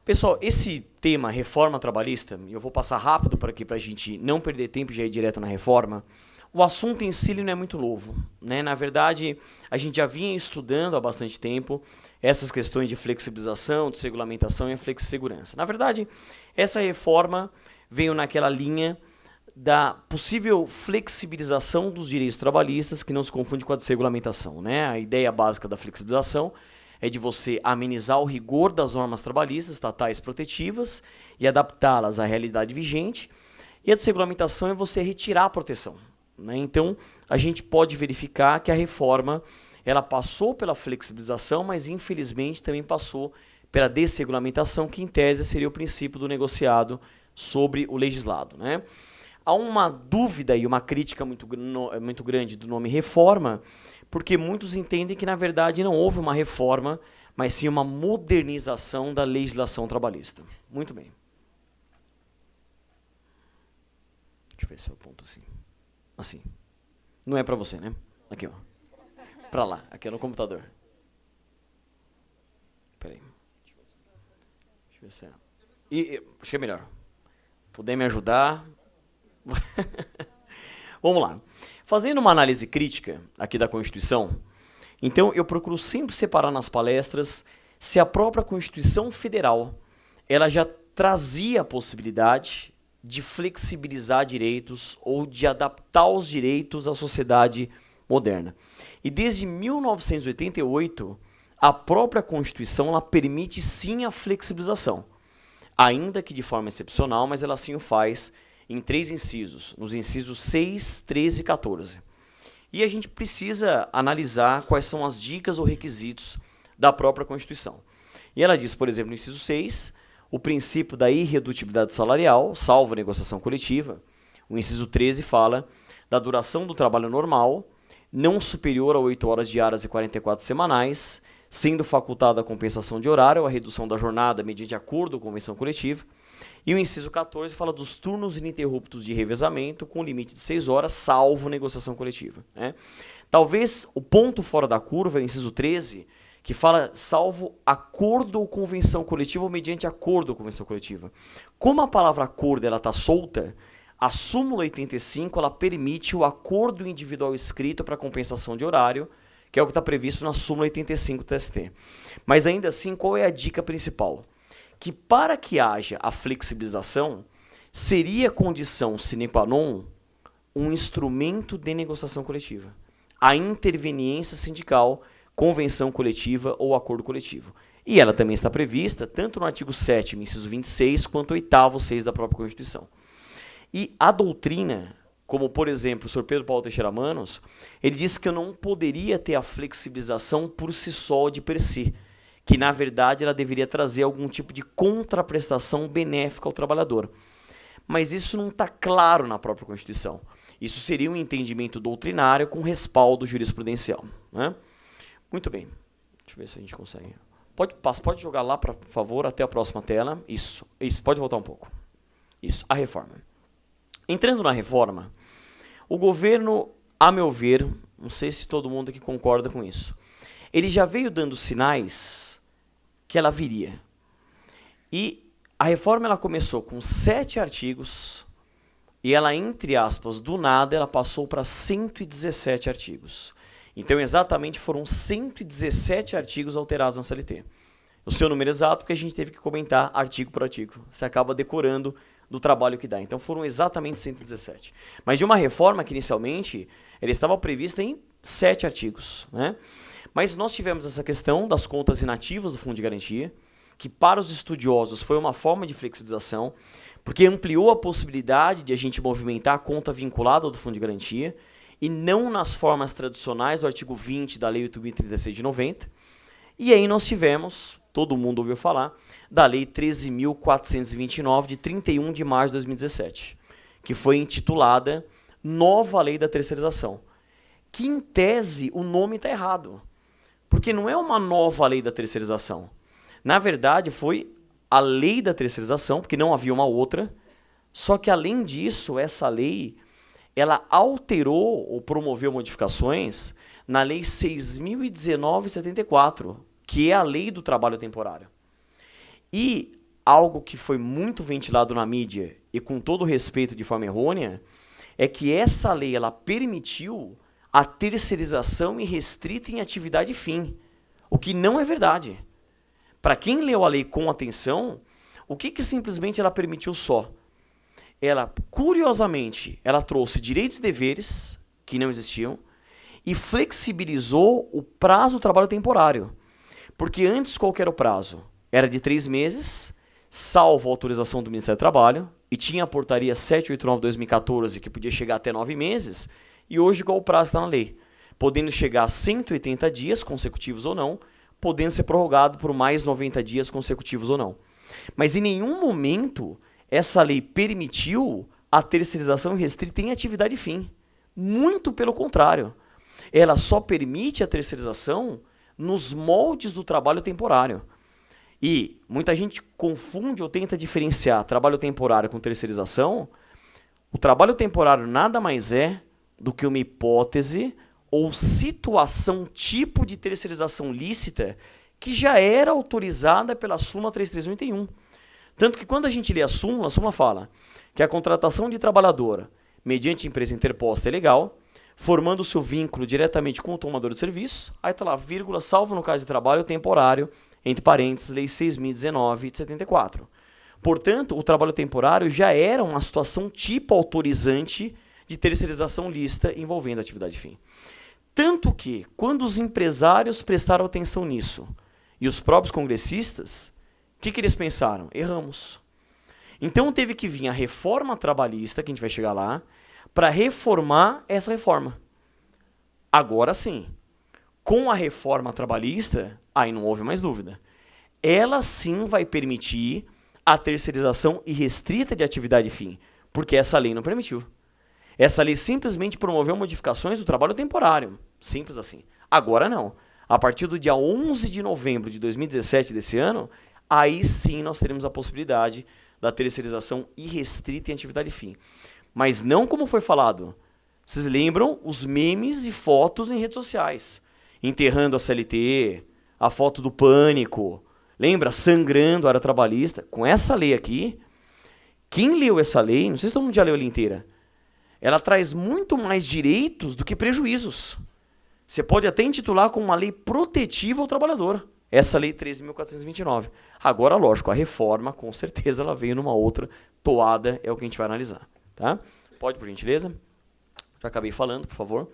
Pessoal, esse tema, reforma trabalhista, e eu vou passar rápido para aqui para a gente não perder tempo e já ir direto na reforma, o assunto em si não é muito novo, né? Na verdade, a gente já vinha estudando há bastante tempo essas questões de flexibilização, de regulamentação e a flexissegurança. Na verdade, essa reforma veio naquela linha da possível flexibilização dos direitos trabalhistas, que não se confunde com a desregulamentação, né? A ideia básica da flexibilização é de você amenizar o rigor das normas trabalhistas estatais protetivas e adaptá-las à realidade vigente. E a desregulamentação é você retirar a proteção, né? Então, a gente pode verificar que a reforma ela passou pela flexibilização, mas infelizmente também passou pela desregulamentação, que em tese seria o princípio do negociado sobre o legislado, né? Há uma dúvida e uma crítica muito grande do nome reforma, porque muitos entendem que, na verdade, não houve uma reforma, mas sim uma modernização da legislação trabalhista. Muito bem. Deixa eu ver se eu aponto assim. Assim. Não é para você, né? Aqui, ó. Para lá. Aqui é no computador. Espera aí. Deixa eu ver se é. Acho que é melhor. Puder me ajudar... Vamos lá. Fazendo uma análise crítica aqui da Constituição, então eu procuro sempre separar nas palestras se a própria Constituição Federal ela já trazia a possibilidade de flexibilizar direitos ou de adaptar os direitos à sociedade moderna. E desde 1988, a própria Constituição ela permite sim a flexibilização, ainda que de forma excepcional, mas ela sim o faz em 3 incisos, nos incisos 6, 13 e 14. E a gente precisa analisar quais são as dicas ou requisitos da própria Constituição. E ela diz, por exemplo, no inciso 6, o princípio da irredutibilidade salarial, salvo negociação coletiva. O inciso 13 fala da duração do trabalho normal, não superior a 8 horas diárias e 44 semanais, sendo facultada a compensação de horário ou a redução da jornada mediante acordo ou convenção coletiva. E o inciso 14 fala dos turnos ininterruptos de revezamento com limite de 6 horas, salvo negociação coletiva, né? Talvez o ponto fora da curva é o inciso 13, que fala salvo acordo ou convenção coletiva ou mediante acordo ou convenção coletiva. Como a palavra acordo está solta, a súmula 85 ela permite o acordo individual escrito para compensação de horário, que é o que está previsto na súmula 85 do TST. Mas ainda assim, qual é a dica principal? Que para que haja a flexibilização, seria condição sine qua non um instrumento de negociação coletiva. A interveniência sindical, convenção coletiva ou acordo coletivo. E ela também está prevista tanto no artigo 7º, inciso 26, quanto no 8º, 6 da própria Constituição. E a doutrina, como por exemplo o Sr. Pedro Paulo Teixeira Manos, ele disse que eu não poderia ter a flexibilização por si só de per si, que na verdade ela deveria trazer algum tipo de contraprestação benéfica ao trabalhador. Mas isso não está claro na própria Constituição. Isso seria um entendimento doutrinário com respaldo jurisprudencial, né? Muito bem. Deixa eu ver se a gente consegue. Pode jogar lá, por favor, até a próxima tela. Isso, pode voltar um pouco. Isso, a reforma. Entrando na reforma, o governo, a meu ver, não sei se todo mundo aqui concorda com isso, ele já veio dando sinais que ela viria. E a reforma ela começou com 7 artigos e ela, entre aspas, do nada, ela passou para 117 artigos. Então, exatamente, foram 117 artigos alterados na CLT. O seu número exato, porque a gente teve que comentar artigo por artigo. Você acaba decorando do trabalho que dá. Então, foram exatamente 117. Mas de uma reforma que, inicialmente, ela estava prevista em 7 artigos, né? Mas nós tivemos essa questão das contas inativas do Fundo de Garantia, que para os estudiosos foi uma forma de flexibilização, porque ampliou a possibilidade de a gente movimentar a conta vinculada do Fundo de Garantia, e não nas formas tradicionais do artigo 20 da Lei 8.036 de 90. E aí nós tivemos, todo mundo ouviu falar, da Lei 13.429 de 31 de março de 2017, que foi intitulada Nova Lei da Terceirização, que em tese o nome está errado. Porque não é uma nova lei da terceirização. Na verdade, foi a lei da terceirização, porque não havia uma outra. Só que, além disso, essa lei ela alterou ou promoveu modificações na Lei 6.019/74, que é a Lei do Trabalho Temporário. E algo que foi muito ventilado na mídia, e com todo respeito de forma errônea, é que essa lei ela permitiu a terceirização irrestrita em atividade fim, o que não é verdade. Para quem leu a lei com atenção, o que simplesmente ela permitiu só? Ela, curiosamente, ela trouxe direitos e deveres que não existiam e flexibilizou o prazo do trabalho temporário. Porque antes qual que era o prazo? Era de 3 meses, salvo a autorização do Ministério do Trabalho, e tinha a portaria 789/2014, que podia chegar até 9 meses, e hoje qual o prazo está na lei? Podendo chegar a 180 dias consecutivos ou não, podendo ser prorrogado por mais 90 dias consecutivos ou não. Mas em nenhum momento essa lei permitiu a terceirização restrita em atividade fim. Muito pelo contrário. Ela só permite a terceirização nos moldes do trabalho temporário. E muita gente confunde ou tenta diferenciar trabalho temporário com terceirização. O trabalho temporário nada mais é do que uma hipótese ou situação tipo de terceirização lícita que já era autorizada pela súmula 33181. Tanto que quando a gente lê a súmula fala que a contratação de trabalhadora mediante empresa interposta é legal, formando o seu vínculo diretamente com o tomador de serviço, aí está lá, vírgula, salvo no caso de trabalho temporário, entre parênteses, Lei 6.019 de 74. Portanto, o trabalho temporário já era uma situação tipo autorizante de terceirização lícita envolvendo a atividade fim. Tanto que, quando os empresários prestaram atenção nisso, e os próprios congressistas, o que eles pensaram? Erramos. Então teve que vir a reforma trabalhista, que a gente vai chegar lá, para reformar essa reforma. Agora sim, com a reforma trabalhista, aí não houve mais dúvida. Ela sim vai permitir a terceirização irrestrita de atividade fim, porque essa lei não permitiu. Essa lei simplesmente promoveu modificações do trabalho temporário. Simples assim. Agora não. A partir do dia 11 de novembro de 2017 desse ano, aí sim nós teremos a possibilidade da terceirização irrestrita em atividade fim. Mas não como foi falado. Vocês lembram os memes e fotos em redes sociais? Enterrando a CLT, a foto do pânico. Lembra? Sangrando a área trabalhista. Com essa lei aqui, quem leu essa lei, não sei se todo mundo já leu ela inteira, ela traz muito mais direitos do que prejuízos. Você pode até intitular como uma lei protetiva ao trabalhador. Essa lei 13.429. Agora, lógico, a reforma, com certeza, ela veio numa outra toada, é o que a gente vai analisar. Tá? Pode, por gentileza? Já acabei falando, por favor.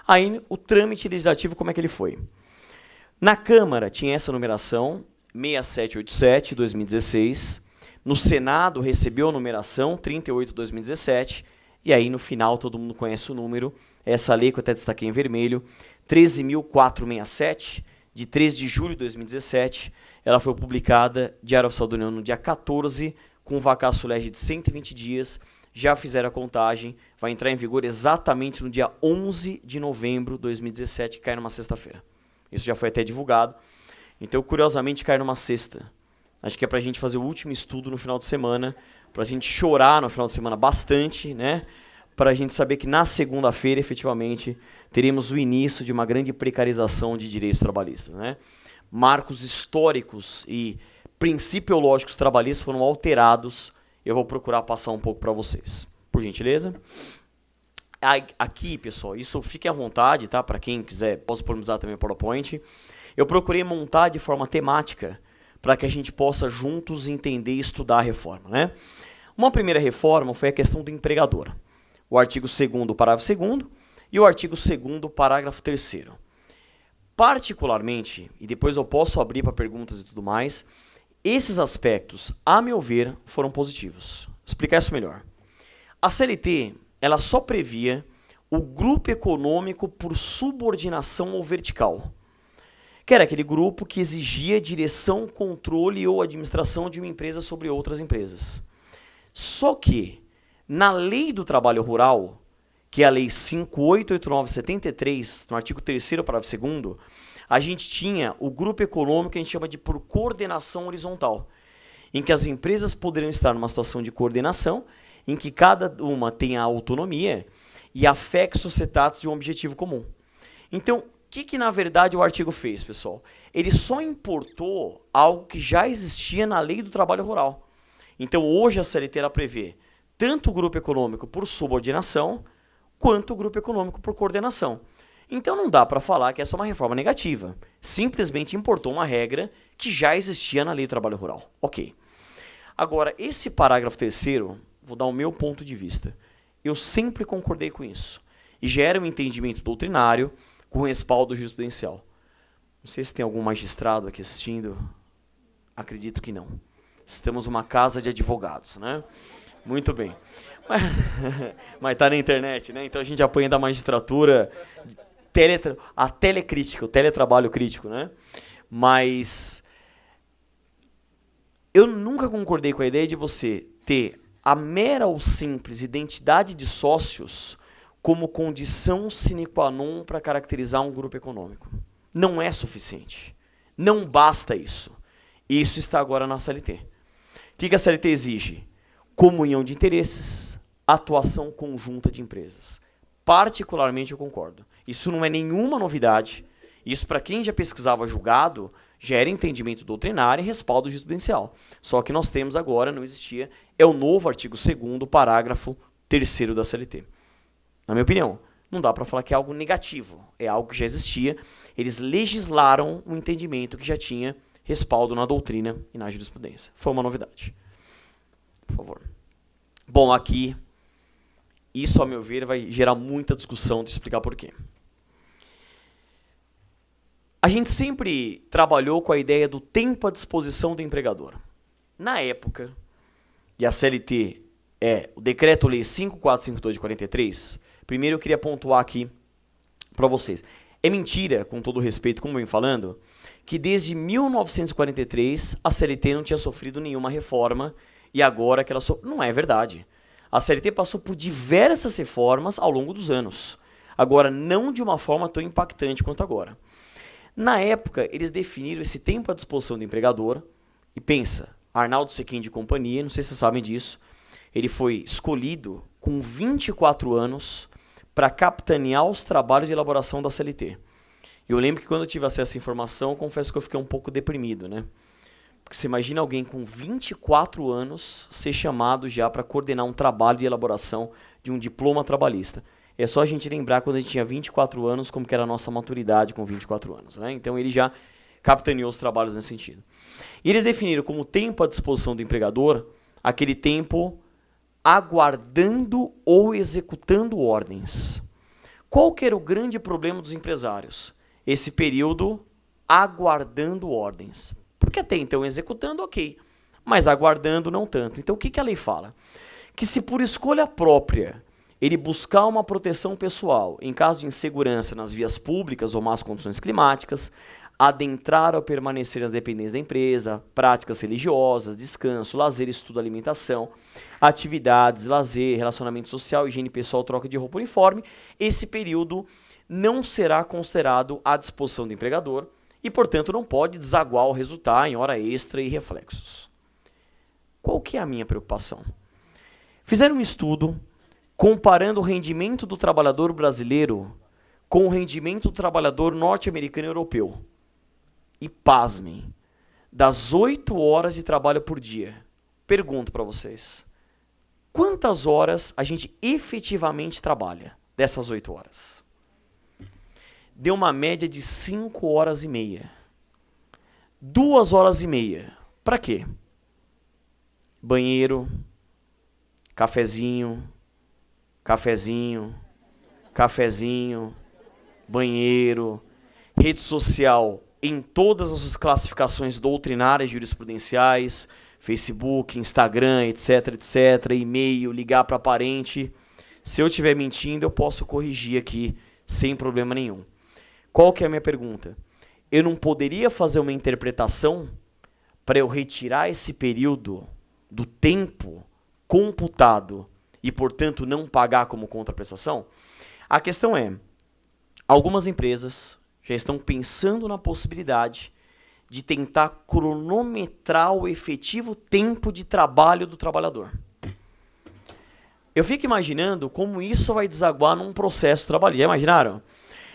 Aí, o trâmite legislativo, como é que ele foi? Na Câmara, tinha essa numeração, 6787/2016. No Senado, recebeu a numeração, 38/2017. E aí, no final, todo mundo conhece o número. Essa lei que eu até destaquei em vermelho, 13.467, de 3 de julho de 2017. Ela foi publicada, Diário Oficial da União, no dia 14, com vacatio legis de 120 dias. Já fizeram a contagem, vai entrar em vigor exatamente no dia 11 de novembro de 2017, que cai numa sexta-feira. Isso já foi até divulgado. Então, curiosamente, cai numa sexta. Acho que é para a gente fazer o último estudo no final de semana, para a gente chorar no final de semana bastante, né? Para a gente saber que na segunda-feira, efetivamente, teremos o início de uma grande precarização de direitos trabalhistas, né? Marcos históricos e principiológicos trabalhistas foram alterados. Eu vou procurar passar um pouco para vocês, por gentileza. Aqui, pessoal, isso fique à vontade, tá? Para quem quiser, posso disponibilizar também o PowerPoint. Eu procurei montar de forma temática para que a gente possa juntos entender e estudar a reforma, né? Uma primeira reforma foi a questão do empregador. O artigo 2º, parágrafo 2º, e o artigo 2º, parágrafo 3º. Particularmente, e depois eu posso abrir para perguntas e tudo mais, esses aspectos, a meu ver, foram positivos. Vou explicar isso melhor. A CLT, ela só previa o grupo econômico por subordinação ou vertical, que era aquele grupo que exigia direção, controle ou administração de uma empresa sobre outras empresas. Só que, na Lei do Trabalho Rural, que é a Lei 5889/73, no artigo 3º, parágrafo 2º, a gente tinha o grupo econômico que a gente chama de por coordenação horizontal, em que as empresas poderiam estar numa situação de coordenação, em que cada uma tem a autonomia e a fex societatis de um objetivo comum. Então, o que na verdade o artigo fez, pessoal? Ele só importou algo que já existia na lei do trabalho rural. Então hoje a CLT ela prevê tanto o grupo econômico por subordinação, quanto o grupo econômico por coordenação. Então não dá para falar que essa é uma reforma negativa. Simplesmente importou uma regra que já existia na lei do trabalho rural. Ok. Agora, esse parágrafo 3º, vou dar o meu ponto de vista. Eu sempre concordei com isso. E gera um entendimento doutrinário com respaldo jurisprudencial. Não sei se tem algum magistrado aqui assistindo. Acredito que não. Estamos uma casa de advogados, né? Muito bem. Mas está na internet, né? Então a gente apanha da magistratura a telecrítica, o teletrabalho crítico, né? Mas eu nunca concordei com a ideia de você ter a mera ou simples identidade de sócios como condição sine qua non para caracterizar um grupo econômico. Não é suficiente. Não basta isso. Isso está agora na CLT. O que a CLT exige? Comunhão de interesses, atuação conjunta de empresas. Particularmente eu concordo. Isso não é nenhuma novidade. Isso, para quem já pesquisava julgado, já era entendimento doutrinário e respaldo jurisprudencial. Só que nós temos agora, não existia, é o novo artigo 2º, parágrafo 3º da CLT. Na minha opinião, não dá para falar que é algo negativo. É algo que já existia. Eles legislaram um entendimento que já tinha respaldo na doutrina e na jurisprudência. Foi uma novidade. Por favor. Bom, aqui, isso, a meu ver, vai gerar muita discussão de explicar por quê. A gente sempre trabalhou com a ideia do tempo à disposição do empregador. Na época, e a CLT é o Decreto-Lei 5452 de 43, primeiro eu queria pontuar aqui para vocês. É mentira, com todo respeito, como eu venho falando, que desde 1943 a CLT não tinha sofrido nenhuma reforma e agora que ela sofreu. Não é verdade. A CLT passou por diversas reformas ao longo dos anos. Agora, não de uma forma tão impactante quanto agora. Na época, eles definiram esse tempo à disposição do empregador. E pensa, Arnaldo Sequin de companhia, não sei se vocês sabem disso, ele foi escolhido com 24 anos para capitanear os trabalhos de elaboração da CLT. Eu lembro que quando eu tive acesso a essa informação, eu confesso que eu fiquei um pouco deprimido, né? Porque você imagina alguém com 24 anos ser chamado já para coordenar um trabalho de elaboração de um diploma trabalhista. É só a gente lembrar quando a gente tinha 24 anos, como que era a nossa maturidade com 24 anos, né? Então ele já capitaneou os trabalhos nesse sentido. E eles definiram como tempo à disposição do empregador aquele tempo aguardando ou executando ordens. Qual que era o grande problema dos empresários? Esse período aguardando ordens. Porque até então executando, ok, mas aguardando não tanto. Então o que a lei fala? Que se por escolha própria ele buscar uma proteção pessoal em caso de insegurança nas vias públicas ou más condições climáticas, adentrar ou permanecer nas dependências da empresa, práticas religiosas, descanso, lazer, estudo, alimentação, atividades, lazer, relacionamento social, higiene pessoal, troca de roupa uniforme, esse período não será considerado à disposição do empregador e, portanto, não pode desaguar ou resultar em hora extra e reflexos. Qual que é a minha preocupação? Fizeram um estudo comparando o rendimento do trabalhador brasileiro com o rendimento do trabalhador norte-americano e europeu. E pasmem, das 8 horas de trabalho por dia, pergunto para vocês, quantas horas a gente efetivamente trabalha dessas 8 horas? Deu uma média de 5 horas e meia. 2 horas e meia. Para quê? Banheiro, cafezinho, banheiro, rede social em todas as suas classificações doutrinárias jurisprudenciais, Facebook, Instagram, etc, etc, e-mail, ligar para parente. Se eu estiver mentindo, eu posso corrigir aqui sem problema nenhum. Qual que é a minha pergunta? Eu não poderia fazer uma interpretação para eu retirar esse período do tempo computado e, portanto, não pagar como contraprestação? A questão é, algumas empresas já estão pensando na possibilidade de tentar cronometrar o efetivo tempo de trabalho do trabalhador. Eu fico imaginando como isso vai desaguar num processo trabalhista. Já imaginaram?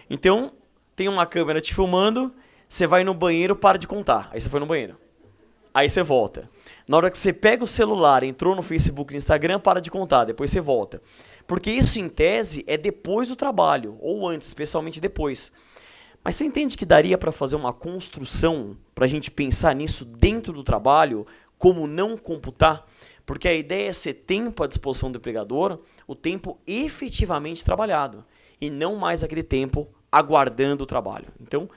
Então, tem uma câmera te filmando, você vai no banheiro, para de contar. Aí você foi no banheiro. Aí você volta. Na hora que você pega o celular, entrou no Facebook e no Instagram, para de contar, depois você volta. Porque isso, em tese, é depois do trabalho, ou antes, especialmente depois. Mas você entende que daria para fazer uma construção, para a gente pensar nisso dentro do trabalho, como não computar? Porque a ideia é ser tempo à disposição do empregador, o tempo efetivamente trabalhado, e não mais aquele tempo aguardando o trabalho. Então,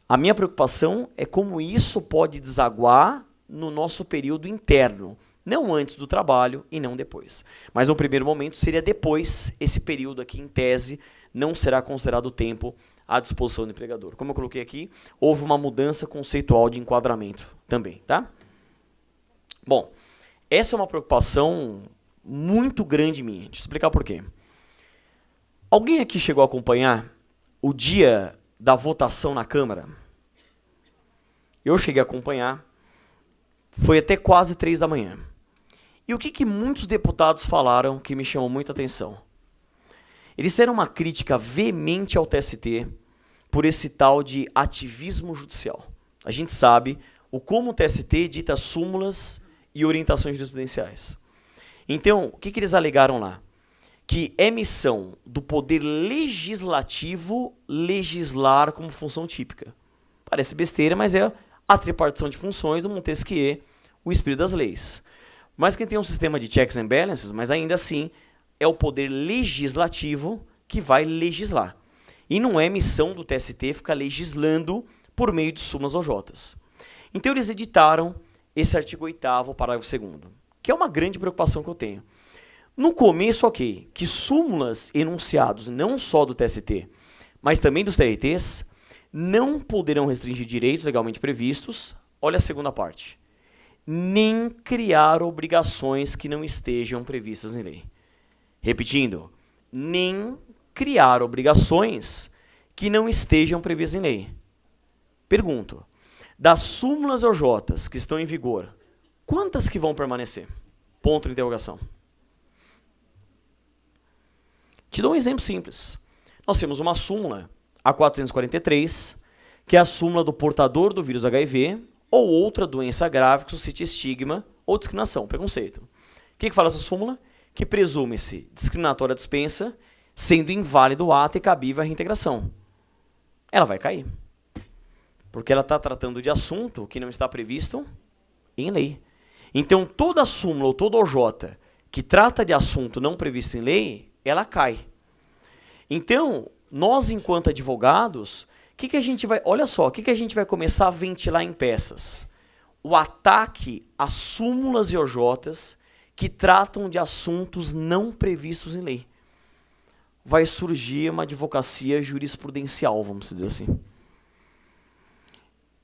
a minha preocupação é como isso pode desaguar no nosso período interno, não antes do trabalho e não depois. Mas no primeiro momento seria depois, esse período aqui em tese não será considerado tempo à disposição do empregador. Como eu coloquei aqui, houve uma mudança conceitual de enquadramento também, tá? Bom, essa é uma preocupação muito grande minha. Deixa eu explicar por quê. Alguém aqui chegou a acompanhar o dia da votação na Câmara? Eu cheguei a acompanhar. Foi até quase 3 da manhã. E o que muitos deputados falaram que me chamou muita atenção? Eles fizeram uma crítica veemente ao TST por esse tal de ativismo judicial. A gente sabe o como o TST dita súmulas e orientações jurisprudenciais. Então, o que eles alegaram lá? Que é missão do poder legislativo legislar como função típica. Parece besteira, mas é a tripartição de funções do Montesquieu, o espírito das leis. Mas quem tem um sistema de checks and balances, mas ainda assim é o poder legislativo que vai legislar. E não é missão do TST ficar legislando por meio de súmulas ou jotas. Então eles editaram esse artigo 8º, parágrafo 2º, que é uma grande preocupação que eu tenho. No começo, ok, que súmulas enunciados não só do TST, mas também dos TRTs, não poderão restringir direitos legalmente previstos, olha a segunda parte, nem criar obrigações que não estejam previstas em lei. Repetindo, nem criar obrigações que não estejam previstas em lei. Pergunto, das súmulas ou jotas que estão em vigor, quantas que vão permanecer? Ponto de interrogação. Te dou um exemplo simples. Nós temos uma súmula, a 443, que é a súmula do portador do vírus HIV ou outra doença grave que suscite estigma ou discriminação, preconceito. O que fala essa súmula? Que presume-se discriminatória a dispensa, sendo inválido o ato e cabível a reintegração. Ela vai cair. Porque ela está tratando de assunto que não está previsto em lei. Então, toda súmula ou toda OJ que trata de assunto não previsto em lei, ela cai. Então, nós, enquanto advogados, que a gente vai... Olha só, o que a gente vai começar a ventilar em peças? O ataque a súmulas e OJs que tratam de assuntos não previstos em lei. Vai surgir uma advocacia jurisprudencial, vamos dizer assim.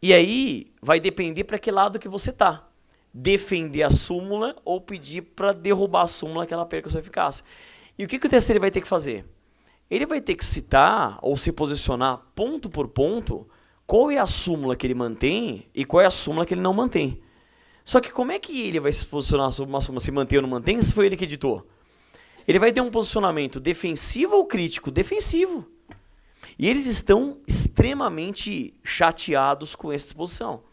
E aí, vai depender para que lado que você está. Defender a súmula ou pedir para derrubar a súmula que ela perca a sua eficácia. E o que o TST vai ter que fazer? Ele vai ter que citar ou se posicionar ponto por ponto qual é a súmula que ele mantém e qual é a súmula que ele não mantém. Só que como é que ele vai se posicionar sobre uma súmula, se mantém ou não mantém, se foi ele que editou? Ele vai ter um posicionamento defensivo ou crítico? Defensivo. E eles estão extremamente chateados com essa disposição.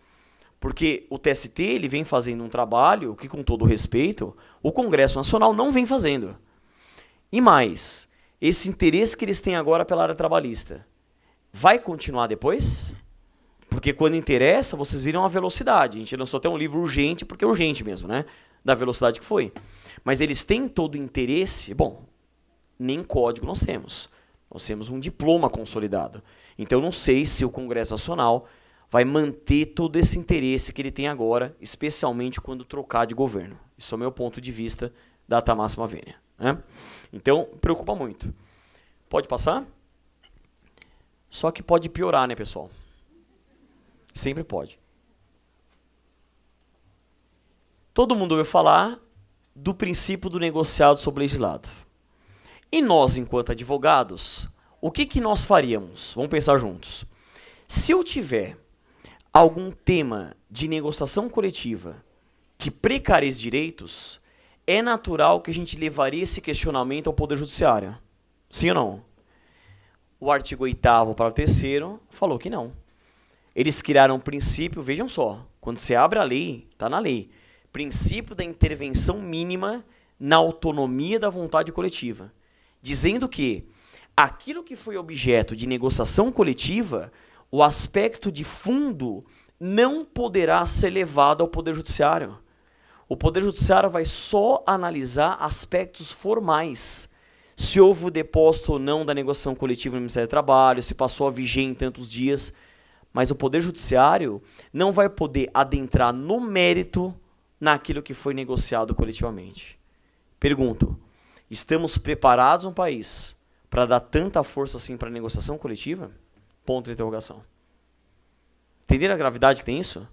Porque o TST ele vem fazendo um trabalho que, com todo respeito, o Congresso Nacional não vem fazendo. E mais, esse interesse que eles têm agora pela área trabalhista vai continuar depois? Porque quando interessa, vocês viram a velocidade. A gente lançou até um livro urgente, porque é urgente mesmo, né? Da velocidade que foi. Mas eles têm todo o interesse... Bom, nem código nós temos. Nós temos um diploma consolidado. Então, eu não sei se o Congresso Nacional vai manter todo esse interesse que ele tem agora, especialmente quando trocar de governo. Isso é o meu ponto de vista da ata máxima vênia, né? Então, preocupa muito. Pode passar? Só que pode piorar, né, pessoal? Sempre pode. Todo mundo ouviu falar do princípio do negociado sobre legislado. E nós, enquanto advogados, o que nós faríamos? Vamos pensar juntos. Se eu tiver algum tema de negociação coletiva que precarize direitos, é natural que a gente levaria esse questionamento ao Poder Judiciário. Sim ou não? O artigo 8º, parágrafo 3º, falou que não. Eles criaram um princípio, vejam só, quando você abre a lei, está na lei, princípio da intervenção mínima na autonomia da vontade coletiva, dizendo que aquilo que foi objeto de negociação coletiva, o aspecto de fundo não poderá ser levado ao Poder Judiciário. O Poder Judiciário vai só analisar aspectos formais. Se houve o depósito ou não da negociação coletiva no Ministério do Trabalho, se passou a viger em tantos dias. Mas o Poder Judiciário não vai poder adentrar no mérito naquilo que foi negociado coletivamente. Pergunto, estamos preparados no país para dar tanta força assim para a negociação coletiva? Ponto de interrogação. Entenderam a gravidade que tem isso?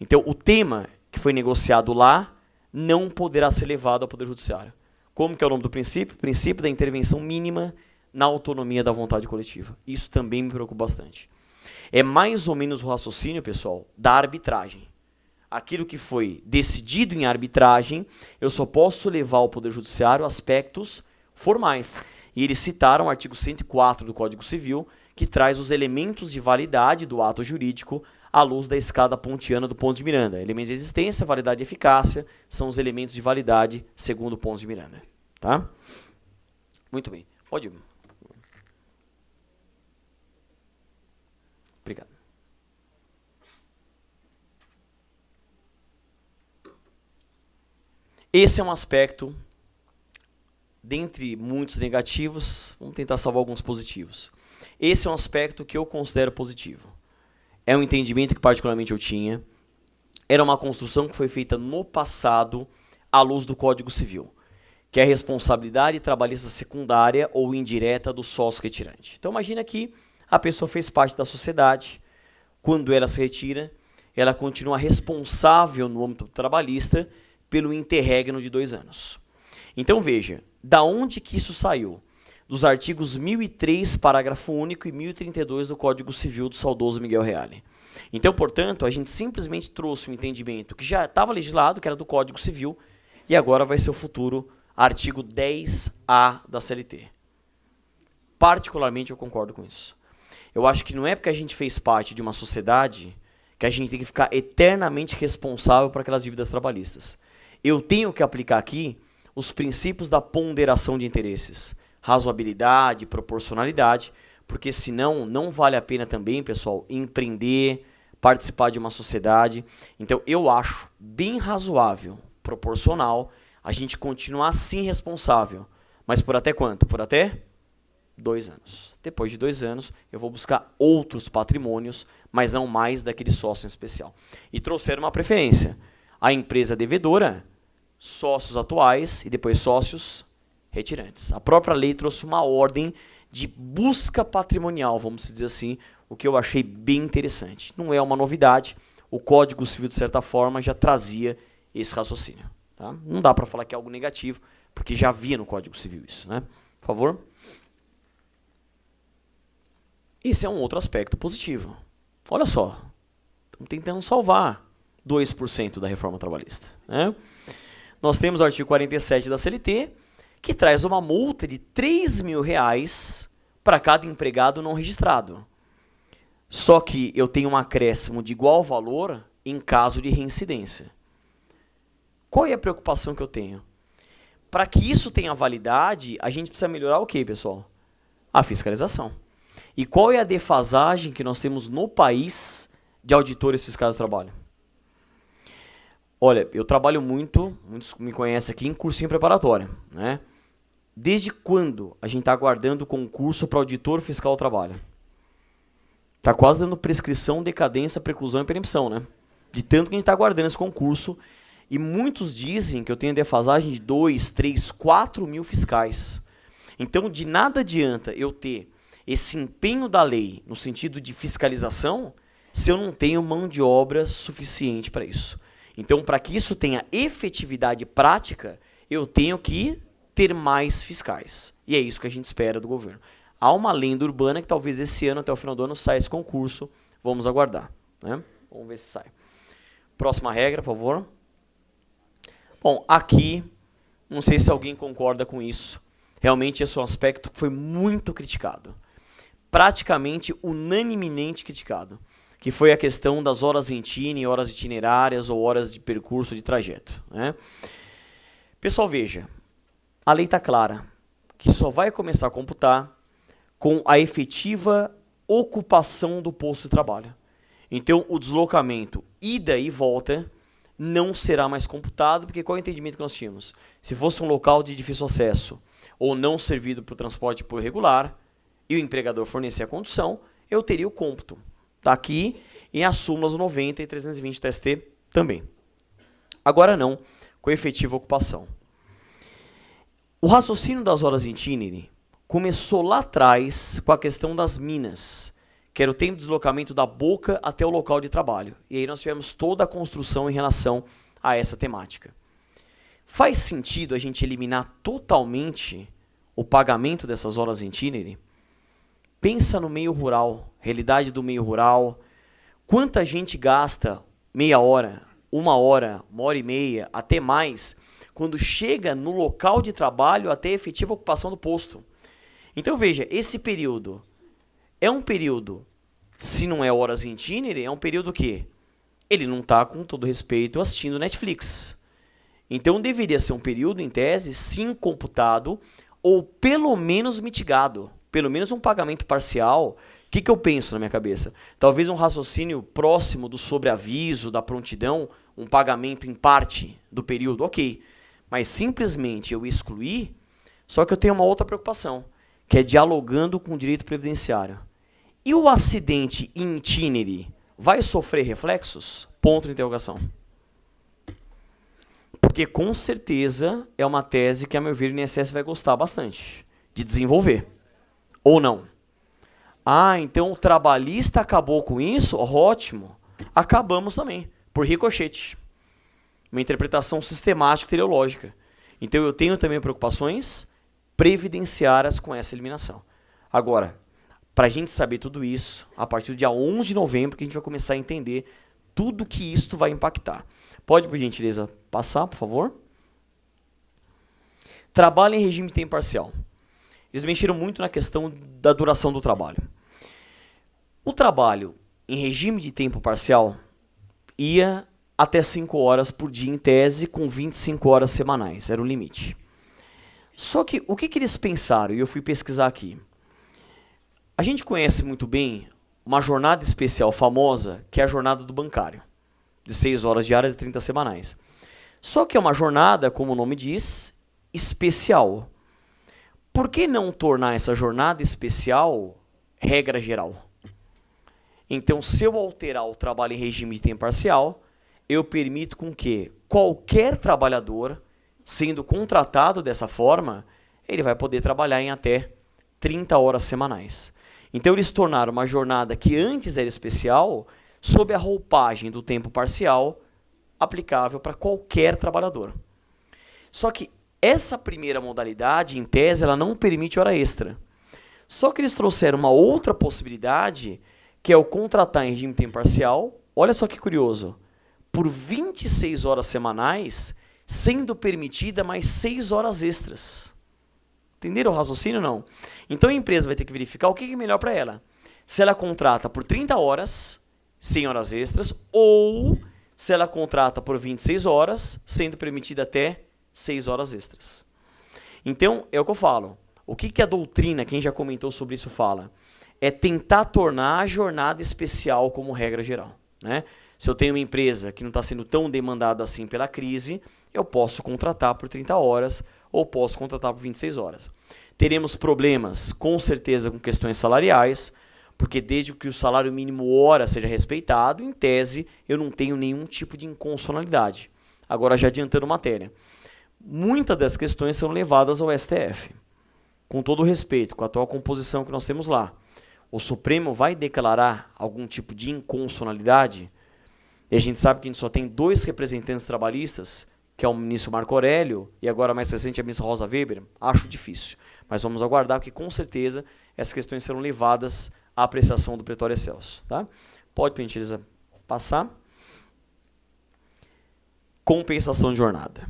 Então, o tema que foi negociado lá não poderá ser levado ao Poder Judiciário. Como que é o nome do princípio? Princípio da intervenção mínima na autonomia da vontade coletiva. Isso também me preocupa bastante. É mais ou menos o raciocínio, pessoal, da arbitragem. Aquilo que foi decidido em arbitragem, eu só posso levar ao Poder Judiciário aspectos formais. E eles citaram o artigo 104 do Código Civil, que traz os elementos de validade do ato jurídico à luz da escada pontiana do Ponto de Miranda. Elementos de existência, validade e eficácia são os elementos de validade segundo o Ponto de Miranda. Tá? Muito bem. Pode ir. Obrigado. Esse é um aspecto, dentre muitos negativos, vamos tentar salvar alguns positivos. Esse é um aspecto que eu considero positivo. É um entendimento que particularmente eu tinha. Era uma construção que foi feita no passado à luz do Código Civil, que é a responsabilidade trabalhista secundária ou indireta do sócio retirante. Então imagina que a pessoa fez parte da sociedade, quando ela se retira, ela continua responsável no âmbito trabalhista pelo interregno de 2 anos. Então veja, da onde que isso saiu? Dos artigos 1003, parágrafo único, e 1032 do Código Civil do saudoso Miguel Reale. Então, portanto, a gente simplesmente trouxe um entendimento que já estava legislado, que era do Código Civil, e agora vai ser o futuro artigo 10A da CLT. Particularmente eu concordo com isso. Eu acho que não é porque a gente fez parte de uma sociedade que a gente tem que ficar eternamente responsável por aquelas dívidas trabalhistas. Eu tenho que aplicar aqui os princípios da ponderação de interesses, razoabilidade, proporcionalidade, porque senão não vale a pena também, pessoal, empreender, participar de uma sociedade. Então eu acho bem razoável, proporcional, a gente continuar sim responsável. Mas por até quanto? Por até 2 anos. Depois de 2 anos, eu vou buscar outros patrimônios, mas não mais daquele sócio em especial. E trouxeram uma preferência. A empresa devedora, sócios atuais e depois sócios retirantes. A própria lei trouxe uma ordem de busca patrimonial, vamos dizer assim, o que eu achei bem interessante. Não é uma novidade, o Código Civil, de certa forma, já trazia esse raciocínio. Tá? Não dá para falar que é algo negativo, porque já havia no Código Civil isso. Né? Por favor. Esse é um outro aspecto positivo. Olha só, estamos tentando salvar 2% da reforma trabalhista. Né? Nós temos o artigo 47 da CLT, que traz uma multa de R$3.000 para cada empregado não registrado. Só que eu tenho um acréscimo de igual valor em caso de reincidência. Qual é a preocupação que eu tenho? Para que isso tenha validade, a gente precisa melhorar o quê, pessoal? A fiscalização. E qual é a defasagem que nós temos no país de auditores fiscais do trabalho? Olha, eu trabalho muito, muitos me conhecem aqui, em cursinho preparatório. Né? Desde quando a gente está aguardando o concurso para auditor fiscal do trabalho? Está quase dando prescrição, decadência, preclusão e perempção, né? De tanto que a gente está aguardando esse concurso. E muitos dizem que eu tenho defasagem de 2, 3, 4 mil fiscais. Então, de nada adianta eu ter esse empenho da lei no sentido de fiscalização se eu não tenho mão de obra suficiente para isso. Então, para que isso tenha efetividade prática, eu tenho que ter mais fiscais. E é isso que a gente espera do governo. Há uma lenda urbana que talvez esse ano, até o final do ano, saia esse concurso. Vamos aguardar. Né? Vamos ver se sai. Próxima regra, por favor. Bom, aqui, não sei se alguém concorda com isso. Realmente esse é um aspecto que foi muito criticado. praticamente unanimemente criticado, que foi a questão das horas Intine, horas itinerárias ou horas de percurso de trajeto, né? Pessoal, veja, a lei está clara, que só vai começar a computar com a efetiva ocupação do posto de trabalho. Então, o deslocamento ida e volta não será mais computado, porque qual é o entendimento que nós tínhamos? Se fosse um local de difícil acesso ou não servido para o transporte por regular e o empregador fornecer a condução, eu teria o cômputo. Está aqui em as súmulas 90 e 320 do TST também. Agora não, com efetiva ocupação. O raciocínio das horas itinere começou lá atrás com a questão das minas, que era o tempo de deslocamento da boca até o local de trabalho. E aí nós tivemos toda a construção em relação a essa temática. Faz sentido a gente eliminar totalmente o pagamento dessas horas itinere? Pensa no meio rural, realidade do meio rural. Quanta gente gasta meia hora, uma hora e meia, até mais, quando chega no local de trabalho até a efetiva ocupação do posto. Então veja, esse período é um período, se não é horas itinere, é um período que ele não está, com todo respeito, assistindo Netflix. Então deveria ser um período, em tese, sim computado, ou pelo menos mitigado, pelo menos um pagamento parcial. O que eu penso na minha cabeça? Talvez um raciocínio próximo do sobreaviso, da prontidão, um pagamento em parte do período, ok. Mas simplesmente eu excluir, só que eu tenho uma outra preocupação, que é dialogando com o direito previdenciário. E o acidente in itinere vai sofrer reflexos? Ponto de interrogação. Porque com certeza é uma tese que, a meu ver, o INSS vai gostar bastante de desenvolver. Ou não? Ah, então o trabalhista acabou com isso? Ótimo. Acabamos também, por ricochete. Uma interpretação sistemática e teleológica. Então eu tenho também preocupações previdenciárias com essa eliminação. Agora, para a gente saber tudo isso, a partir do dia 11 de novembro, que a gente vai começar a entender tudo que isto vai impactar. Pode, por gentileza, passar, por favor? Trabalho em regime de tempo parcial. Eles mexeram muito na questão da duração do trabalho. O trabalho em regime de tempo parcial ia até 5 horas por dia em tese, com 25 horas semanais, era o limite. Só que o que eles pensaram, e eu fui pesquisar aqui. A gente conhece muito bem uma jornada especial famosa, que é a jornada do bancário, de 6 horas diárias e 30 semanais. Só que é uma jornada, como o nome diz, especial. Por que não tornar essa jornada especial regra geral? Então, se eu alterar o trabalho em regime de tempo parcial, eu permito com que qualquer trabalhador, sendo contratado dessa forma, ele vai poder trabalhar em até 30 horas semanais. Então, eles tornaram uma jornada que antes era especial, sob a roupagem do tempo parcial, aplicável para qualquer trabalhador. Só que essa primeira modalidade, em tese, ela não permite hora extra. Só que eles trouxeram uma outra possibilidade, que é o contratar em regime de tempo parcial. Olha só que curioso. Por 26 horas semanais, sendo permitida mais 6 horas extras. Entenderam o raciocínio ou não? Então a empresa vai ter que verificar o que é melhor para ela. Se ela contrata por 30 horas, 100 horas extras, ou se ela contrata por 26 horas, sendo permitida até 6 horas extras. Então, é o que eu falo. O que a doutrina, quem já comentou sobre isso, fala? É tentar tornar a jornada especial como regra geral, né? Se eu tenho uma empresa que não está sendo tão demandada assim pela crise, eu posso contratar por 30 horas ou posso contratar por 26 horas. Teremos problemas, com certeza, com questões salariais, porque desde que o salário mínimo hora seja respeitado, em tese, eu não tenho nenhum tipo de inconstitucionalidade. Agora, já adiantando matéria, muitas das questões são levadas ao STF. Com todo o respeito, com a atual composição que nós temos lá, o Supremo vai declarar algum tipo de inconstitucionalidade? E a gente sabe que a gente só tem 2 representantes trabalhistas, que é o ministro Marco Aurélio e agora mais recente a ministra Rosa Weber. Acho difícil, mas vamos aguardar, porque com certeza essas questões serão levadas à apreciação do Pretório Excelso. Tá? Pode, por gentileza, passar. Compensação de jornada.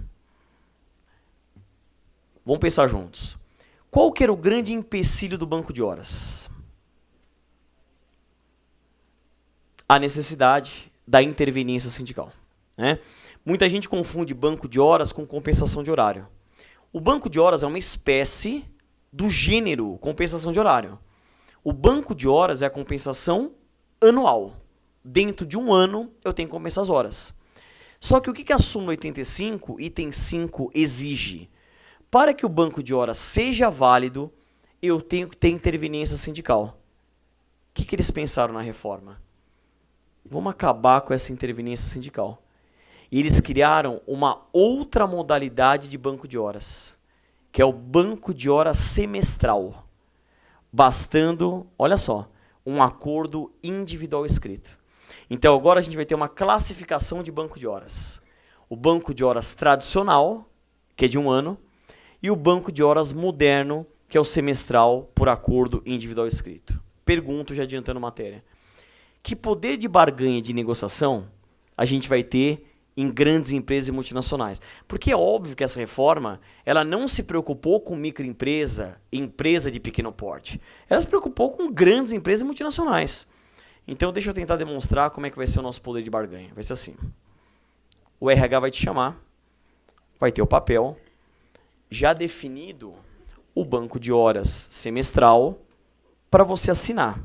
Vamos pensar juntos. Qual que era o grande empecilho do banco de horas? a necessidade da interveniência sindical, né? Muita gente confunde banco de horas com compensação de horário. O banco de horas é uma espécie do gênero compensação de horário. O banco de horas é a compensação anual. Dentro de um ano, eu tenho que compensar as horas. Só que o que a súmula 85, item 5, exige? Para que o banco de horas seja válido, eu tenho que ter interveniência sindical. O que eles pensaram na reforma? Vamos acabar com essa interveniência sindical. E eles criaram uma outra modalidade de banco de horas, que é o banco de horas semestral, bastando, olha só, um acordo individual escrito. Então agora a gente vai ter uma classificação de banco de horas. O banco de horas tradicional, que é de um ano, e o banco de horas moderno, que é o semestral por acordo individual escrito. Pergunto, já adiantando matéria. Que poder de barganha de negociação a gente vai ter em grandes empresas e multinacionais? Porque é óbvio que essa reforma ela não se preocupou com microempresa, empresa de pequeno porte. Ela se preocupou com grandes empresas e multinacionais. Então deixa eu tentar demonstrar como é que vai ser o nosso poder de barganha. Vai ser assim. O RH vai te chamar, vai ter o papel, já definido o banco de horas semestral para você assinar.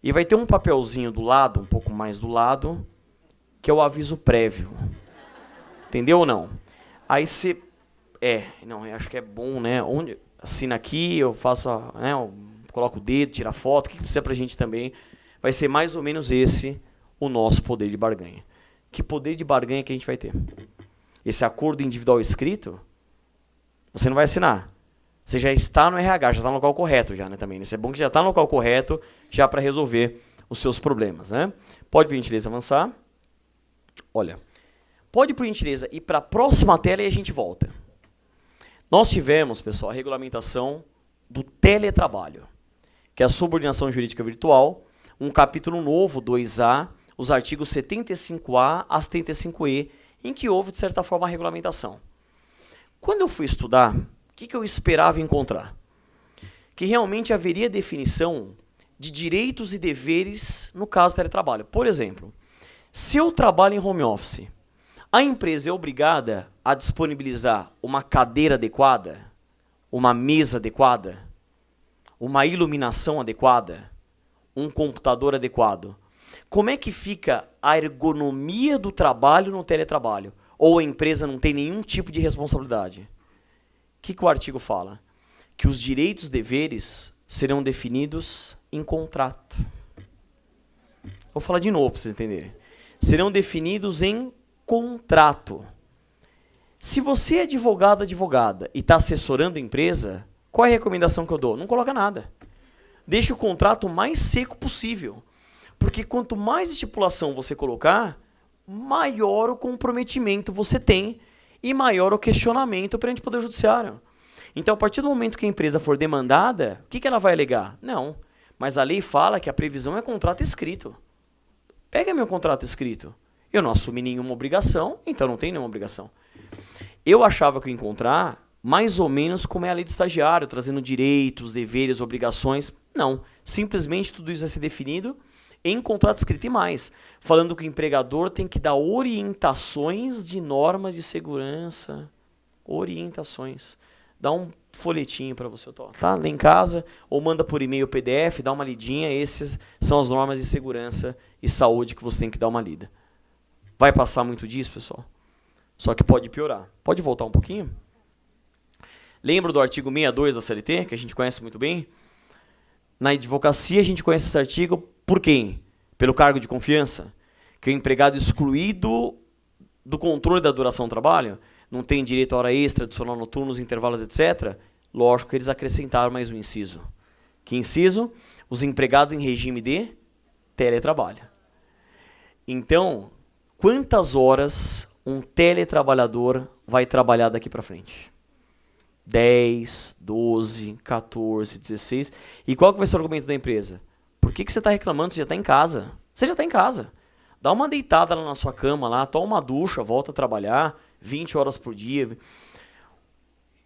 E vai ter um papelzinho do lado, um pouco mais do lado, que é o aviso prévio. Entendeu ou não? Aí você... eu acho que é bom, né? Onde assina aqui, eu faço, né? Eu coloco o dedo, tiro a foto, o que precisa pra gente também. Vai ser mais ou menos esse o nosso poder de barganha. Que poder de barganha que a gente vai ter? Esse acordo individual escrito, você não vai assinar. Você já está no RH, já está no local correto já, né, também. Isso é bom que já está no local correto, já para resolver os seus problemas, né? Pode, por gentileza, avançar. Olha, pode, por gentileza, ir para a próxima tela e a gente volta. Nós tivemos, pessoal, a regulamentação do teletrabalho, que é a subordinação jurídica virtual, um capítulo novo, 2A, os artigos 75A a 75E, em que houve, de certa forma, a regulamentação. Quando eu fui estudar, o que eu esperava encontrar? Que realmente haveria definição de direitos e deveres no caso do teletrabalho. Por exemplo, se eu trabalho em home office, a empresa é obrigada a disponibilizar uma cadeira adequada, uma mesa adequada, uma iluminação adequada, um computador adequado. Como é que fica a ergonomia do trabalho no teletrabalho? Ou a empresa não tem nenhum tipo de responsabilidade? O que o artigo fala? Que os direitos e deveres serão definidos em contrato. Vou falar de novo para vocês entenderem. Serão definidos em contrato. Se você é advogada, e está assessorando a empresa, qual é a recomendação que eu dou? Não coloca nada. Deixe o contrato mais seco possível. Porque quanto mais estipulação você colocar, maior o comprometimento você tem e maior o questionamento perante o Poder Judiciário. Então, a partir do momento que a empresa for demandada, o que ela vai alegar? Não, mas a lei fala que a previsão é contrato escrito. Pega meu contrato escrito. Eu não assumi nenhuma obrigação, então não tem nenhuma obrigação. Eu achava que eu ia encontrar mais ou menos como é a lei do estagiário, trazendo direitos, deveres, obrigações. Não, simplesmente tudo isso vai ser definido em contrato escrito e mais, falando que o empregador tem que dar orientações de normas de segurança. Orientações. Dá um folhetinho para você, tá? Lá em casa, ou manda por e-mail o PDF, dá uma lidinha. Essas são as normas de segurança e saúde que você tem que dar uma lida. Vai passar muito disso, pessoal? Só que pode piorar. Pode voltar um pouquinho? Lembra do artigo 62 da CLT, que a gente conhece muito bem? Na advocacia, a gente conhece esse artigo por quem? Pelo cargo de confiança? Que o empregado excluído do controle da duração do trabalho não tem direito a hora extra, adicional noturnos, intervalos, etc. Lógico que eles acrescentaram mais um inciso. Que inciso? Os empregados em regime de teletrabalho. Então, quantas horas um teletrabalhador vai trabalhar daqui para frente? 10, 12, 14, 16. E qual que vai ser o argumento da empresa? Por que você está reclamando? Você já está em casa. Você já está em casa. Dá uma deitada lá na sua cama, lá, toma uma ducha, volta a trabalhar, 20 horas por dia.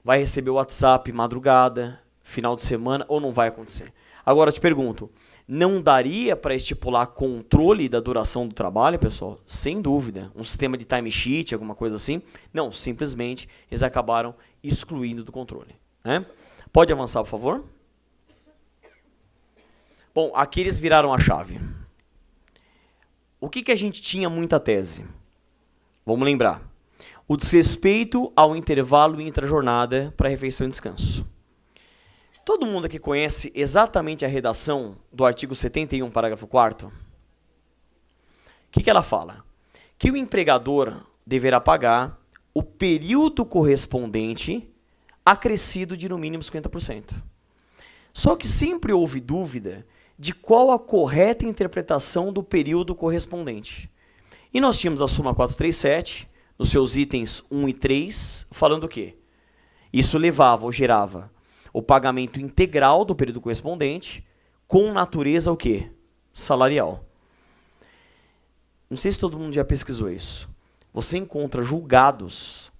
Vai receber o WhatsApp madrugada, final de semana, ou não vai acontecer? Agora, eu te pergunto, não daria para estipular controle da duração do trabalho, pessoal? Sem dúvida. Um sistema de timesheet, alguma coisa assim? Não, simplesmente eles acabaram excluindo do controle. Né? Pode avançar, por favor? Bom, aqui eles viraram a chave. O que a gente tinha muita tese? Vamos lembrar. O desrespeito ao intervalo intra-jornada para refeição e descanso. Todo mundo aqui conhece exatamente a redação do artigo 71, parágrafo 4º? O que ela fala? Que o empregador deverá pagar o período correspondente acrescido de no mínimo 50%. Só que sempre houve dúvida de qual a correta interpretação do período correspondente. E nós tínhamos a súmula 437, nos seus itens 1 e 3, falando o quê? Isso levava ou gerava o pagamento integral do período correspondente com natureza o quê? Salarial. Não sei se todo mundo já pesquisou isso. Você encontra julgados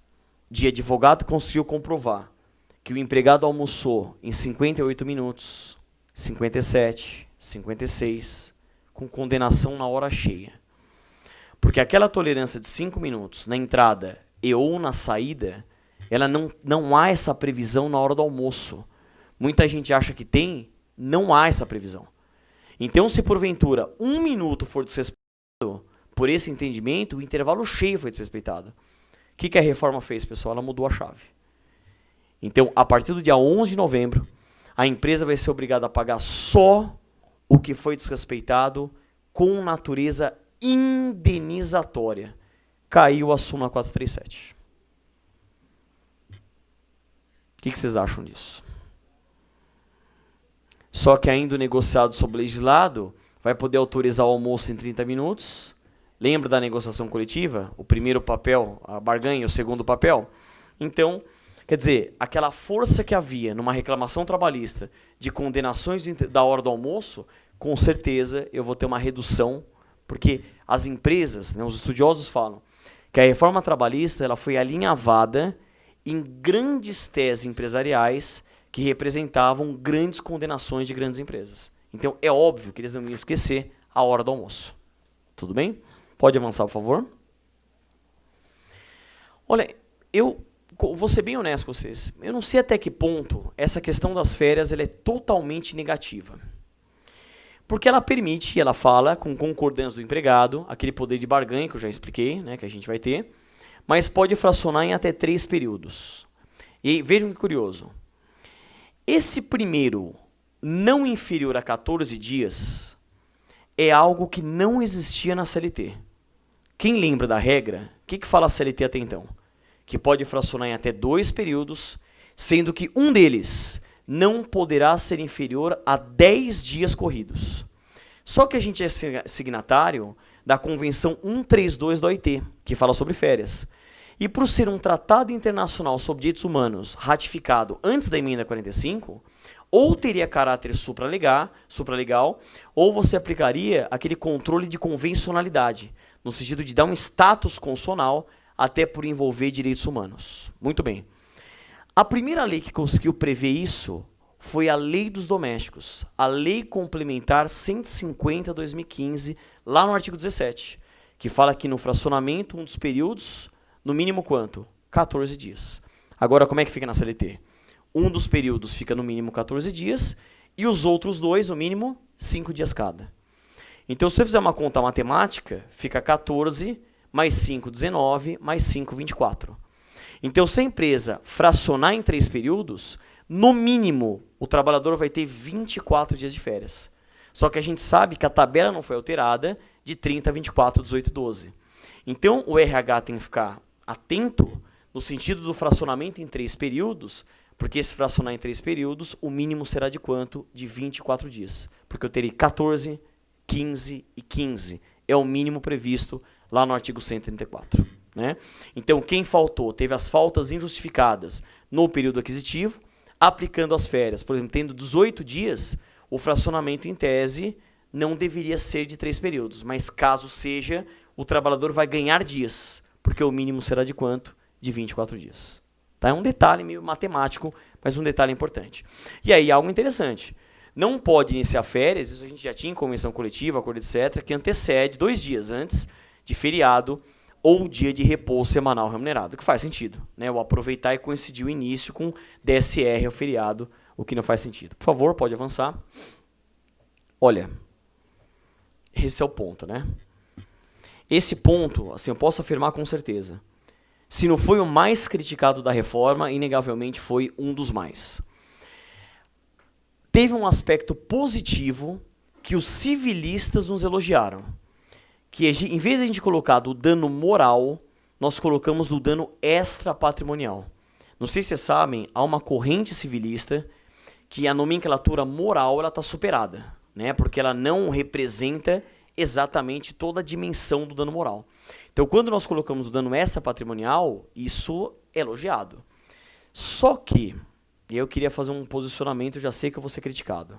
de advogado que conseguiu comprovar que o empregado almoçou em 58 minutos, 57, 56, com condenação na hora cheia. Porque aquela tolerância de 5 minutos na entrada e ou na saída, ela não há essa previsão na hora do almoço. Muita gente acha que tem, não há essa previsão. Então, se porventura 1 minuto for desrespeitado por esse entendimento, o intervalo cheio foi desrespeitado. O que a reforma fez, pessoal? Ela mudou a chave. Então, a partir do dia 11 de novembro, a empresa vai ser obrigada a pagar só o que foi desrespeitado com natureza indenizatória. Caiu a súmula 437. O que vocês acham disso? Só que ainda o negociado sobre o legislado vai poder autorizar o almoço em 30 minutos. Lembra da negociação coletiva? O primeiro papel, a barganha, o segundo papel? Então, quer dizer, aquela força que havia numa reclamação trabalhista de condenações da hora do almoço, com certeza eu vou ter uma redução, porque as empresas, né, os estudiosos falam que a reforma trabalhista ela foi alinhavada em grandes teses empresariais que representavam grandes condenações de grandes empresas. Então, é óbvio que eles não iam esquecer a hora do almoço. Tudo bem? Pode avançar, por favor. Olha, eu vou ser bem honesto com vocês. Eu não sei até que ponto essa questão das férias ela é totalmente negativa. Porque ela permite, ela fala com concordância do empregado, aquele poder de barganha que eu já expliquei, né, que a gente vai ter, mas pode fracionar em até 3 períodos. E vejam que curioso. Esse primeiro, não inferior a 14 dias, é algo que não existia na CLT. Quem lembra da regra, o que fala a CLT até então? Que pode fracionar em até 2 períodos, sendo que um deles não poderá ser inferior a 10 dias corridos. Só que a gente é signatário da Convenção 132 da OIT, que fala sobre férias. E por ser um tratado internacional sobre direitos humanos ratificado antes da emenda 45, ou teria caráter supralegal, ou você aplicaria aquele controle de convencionalidade, no sentido de dar um status constitucional até por envolver direitos humanos. Muito bem. A primeira lei que conseguiu prever isso foi a Lei dos Domésticos, a Lei Complementar 150/2015, lá no artigo 17, que fala que no fracionamento, um dos períodos, no mínimo quanto? 14 dias. Agora, como é que fica na CLT? Um dos períodos fica no mínimo 14 dias e os outros 2, no mínimo, 5 dias cada. Então, se eu fizer uma conta matemática, fica 14, mais 5, 19, mais 5, 24. Então, se a empresa fracionar em 3 períodos, no mínimo, o trabalhador vai ter 24 dias de férias. Só que a gente sabe que a tabela não foi alterada de 30, 24, 18, 12. Então, o RH tem que ficar atento no sentido do fracionamento em 3 períodos, porque se fracionar em 3 períodos, o mínimo será de quanto? De 24 dias. Porque eu terei 14, 15 e 15. É o mínimo previsto lá no artigo 134. Né? Então, quem faltou, teve as faltas injustificadas no período aquisitivo, aplicando as férias. Por exemplo, tendo 18 dias, o fracionamento em tese não deveria ser de 3 períodos. Mas caso seja, o trabalhador vai ganhar dias, porque o mínimo será de quanto? De 24 dias. Tá? É um detalhe meio matemático, mas um detalhe importante. E aí, algo interessante. Não pode iniciar férias, isso a gente já tinha em convenção coletiva, acordo, etc., que antecede 2 dias antes de feriado ou dia de repouso semanal remunerado, que faz sentido, né? Eu aproveitar e coincidir o início com DSR, o feriado, o que não faz sentido. Por favor, pode avançar. Olha, esse é o ponto, né? Esse ponto, assim, eu posso afirmar com certeza, se não foi o mais criticado da reforma, inegavelmente foi um dos mais. Teve um aspecto positivo que os civilistas nos elogiaram, que em vez de a gente colocar do dano moral, nós colocamos do dano extrapatrimonial. Não sei se vocês sabem, há uma corrente civilista que a nomenclatura moral está superada, né? Porque ela não representa exatamente toda a dimensão do dano moral. Então, quando nós colocamos o dano extrapatrimonial, isso é elogiado. Só que, e eu queria fazer um posicionamento, já sei que eu vou ser criticado.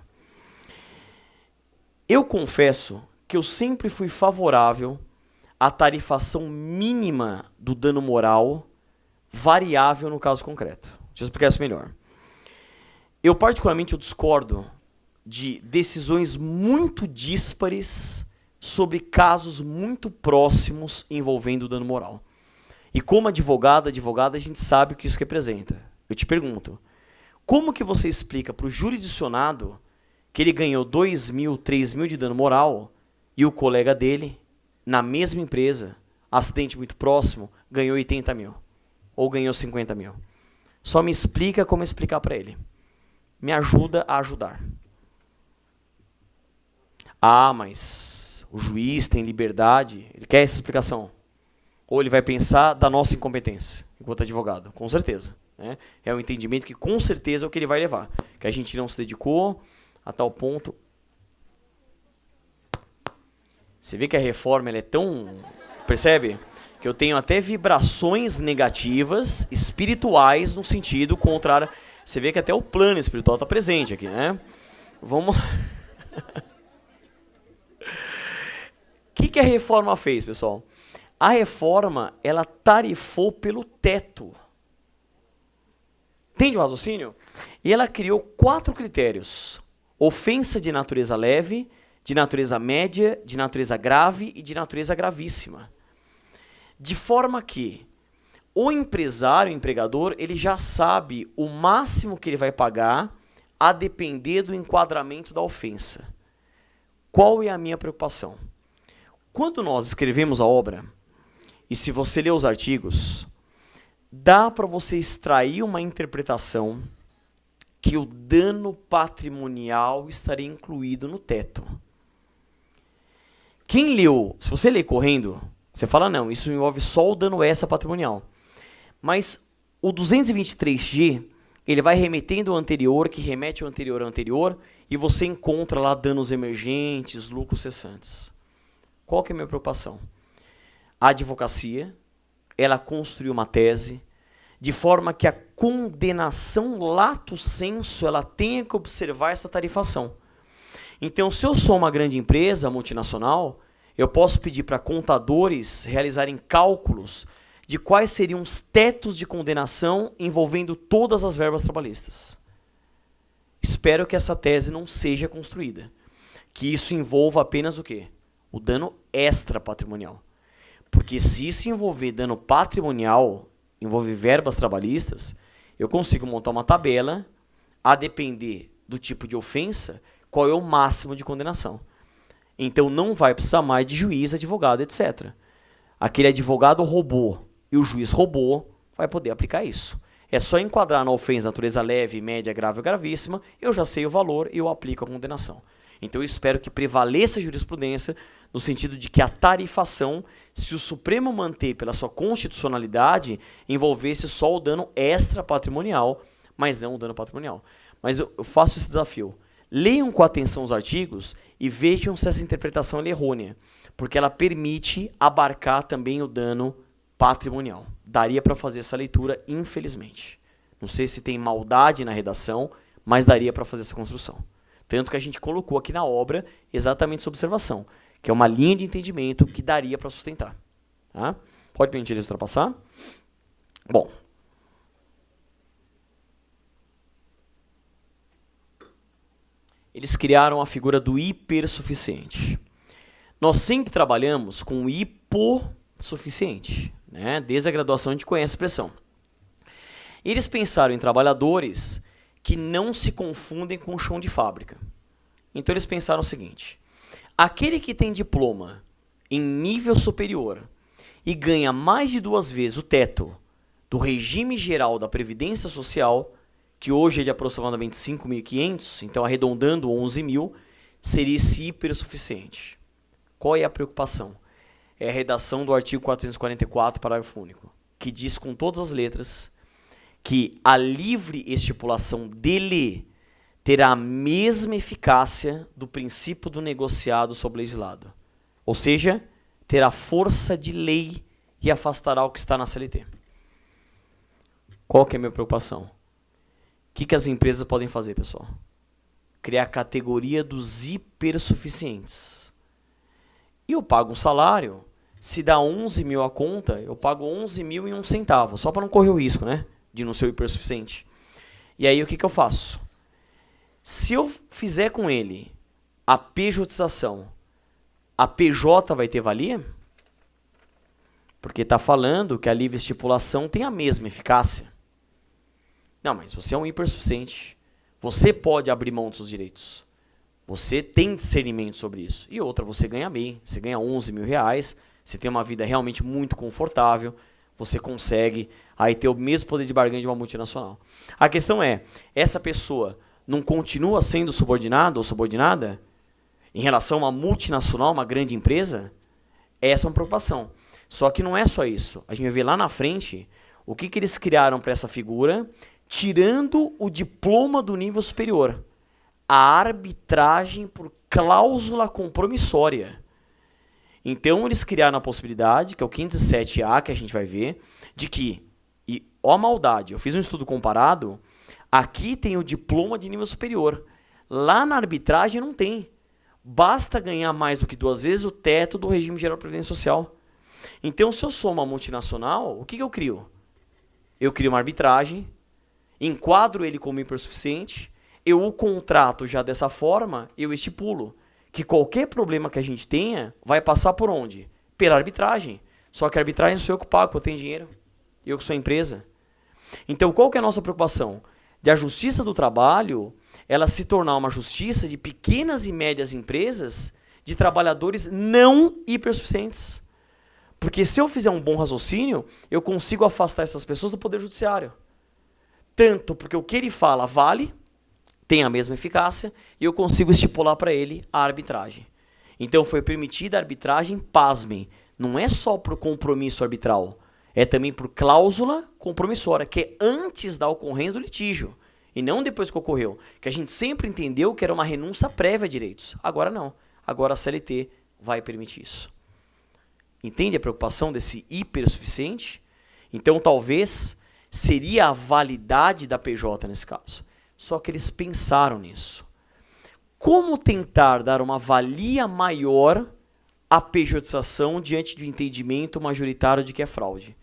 Eu confesso que eu sempre fui favorável à tarifação mínima do dano moral variável no caso concreto. Deixa eu explicar isso melhor. Eu particularmente discordo de decisões muito díspares sobre casos muito próximos envolvendo o dano moral. E como advogada, a gente sabe o que isso representa. Eu te pergunto, como que você explica para o jurisdicionado que ele ganhou 2 mil, 3 mil de dano moral e o colega dele, na mesma empresa, acidente muito próximo, ganhou 80 mil? Ou ganhou 50 mil? Só me explica como explicar para ele. Me ajuda a ajudar. Ah, mas o juiz tem liberdade, ele quer essa explicação. Ou ele vai pensar da nossa incompetência, enquanto advogado, com certeza. Né? É um entendimento que com certeza é o que ele vai levar. Que a gente não se dedicou a tal ponto. Você vê que a reforma ela é tão... Percebe? Que eu tenho até vibrações negativas, espirituais, no sentido contrário. Você vê que até o plano espiritual está presente aqui, né? Vamos... O que a reforma fez, pessoal? A reforma, ela tarifou pelo teto. Entende o raciocínio? E ela criou 4 critérios. Ofensa de natureza leve, de natureza média, de natureza grave e de natureza gravíssima. De forma que o empresário, o empregador, ele já sabe o máximo que ele vai pagar a depender do enquadramento da ofensa. Qual é a minha preocupação? Quando nós escrevemos a obra, e se você ler os artigos, dá para você extrair uma interpretação que o dano patrimonial estaria incluído no teto. Quem leu, se você ler correndo, você fala, não, isso envolve só o dano extra patrimonial. Mas o 223G, ele vai remetendo ao anterior, que remete ao anterior, e você encontra lá danos emergentes, lucros cessantes. Qual que é a minha preocupação? A advocacia, ela construiu uma tese, de forma que a condenação lato sensu, ela tenha que observar essa tarifação. Então, se eu sou uma grande empresa multinacional, eu posso pedir para contadores realizarem cálculos de quais seriam os tetos de condenação envolvendo todas as verbas trabalhistas. Espero que essa tese não seja construída. Que isso envolva apenas o quê? O dano extra patrimonial. Porque se isso envolver dano patrimonial, envolver verbas trabalhistas, eu consigo montar uma tabela, a depender do tipo de ofensa, qual é o máximo de condenação. Então não vai precisar mais de juiz, advogado, etc. Aquele advogado roubou e o juiz roubou, vai poder aplicar isso. É só enquadrar na ofensa natureza leve, média, grave ou gravíssima, eu já sei o valor e eu aplico a condenação. Então eu espero que prevaleça a jurisprudência no sentido de que a tarifação, se o Supremo manter pela sua constitucionalidade, envolvesse só o dano extra patrimonial, mas não o dano patrimonial. Mas eu faço esse desafio. Leiam com atenção os artigos e vejam se essa interpretação é errônea, porque ela permite abarcar também o dano patrimonial. Daria para fazer essa leitura, infelizmente. Não sei se tem maldade na redação, mas daria para fazer essa construção. Tanto que a gente colocou aqui na obra exatamente essa observação, que é uma linha de entendimento que daria para sustentar. Tá? Pode permitir eles ultrapassar? Bom. eles criaram a figura do hipersuficiente. Nós sempre trabalhamos com o hipossuficiente, né? Desde a graduação a gente conhece a expressão. Eles pensaram em trabalhadores que não se confundem com o chão de fábrica. Então eles pensaram o seguinte: aquele que tem diploma em nível superior e ganha mais de 2 vezes o teto do regime geral da Previdência Social, que hoje é de aproximadamente 5.500, então arredondando 11.000, seria esse hipersuficiente. Qual é a preocupação? É a redação do artigo 444, parágrafo único, que diz com todas as letras que a livre estipulação dele terá a mesma eficácia do princípio do negociado sobre o legislado. Ou seja, terá força de lei e afastará o que está na CLT. Qual que é a minha preocupação? O que as empresas podem fazer, pessoal? Criar a categoria dos hipersuficientes. E eu pago um salário, se dá 11.000 a conta, eu pago 11.000 e 1 centavo, só para não correr o risco, né, de não ser o hipersuficiente. E aí o que eu faço? Se eu fizer com ele a pejotização, a PJ vai ter valia? Porque está falando que a livre estipulação tem a mesma eficácia. Não, mas você é um hipersuficiente. Você pode abrir mão dos seus direitos. Você tem discernimento sobre isso. E outra, você ganha bem. Você ganha 11.000 reais. Você tem uma vida realmente muito confortável. Você consegue aí ter o mesmo poder de barganha de uma multinacional. A questão é, essa pessoa não continua sendo subordinado ou subordinada em relação a uma multinacional, uma grande empresa? Essa é uma preocupação. Só que não é só isso. A gente vai ver lá na frente o que eles criaram para essa figura, tirando o diploma do nível superior. A arbitragem por cláusula compromissória. Então eles criaram a possibilidade, que é o 507A, que a gente vai ver, de que, e ó a maldade, eu fiz um estudo comparado, aqui tem o diploma de nível superior. Lá na arbitragem não tem. Basta ganhar mais do que 2 vezes o teto do regime geral de previdência social. Então, se eu sou uma multinacional, o que eu crio? Eu crio uma arbitragem, enquadro ele como hipersuficiente, eu o contrato já dessa forma, eu estipulo que qualquer problema que a gente tenha vai passar por onde? Pela arbitragem. Só que a arbitragem sou eu que pago, eu tenho dinheiro. Eu que sou a empresa. Então, qual que é a nossa preocupação? De a justiça do trabalho, ela se tornar uma justiça de pequenas e médias empresas, de trabalhadores não hipersuficientes. Porque se eu fizer um bom raciocínio, eu consigo afastar essas pessoas do poder judiciário. Tanto porque o que ele fala vale, tem a mesma eficácia, e eu consigo estipular para ele a arbitragem. Então foi permitida a arbitragem, pasmem, não é só por compromisso arbitral, é também por cláusula compromissória, que é antes da ocorrência do litígio, e não depois que ocorreu, que a gente sempre entendeu que era uma renúncia prévia a direitos. Agora não, agora a CLT vai permitir isso. Entende a preocupação desse hipersuficiente? Então talvez seria a validade da PJ nesse caso. Só que eles pensaram nisso. Como tentar dar uma valia maior à pejotização diante do entendimento majoritário de que é fraude?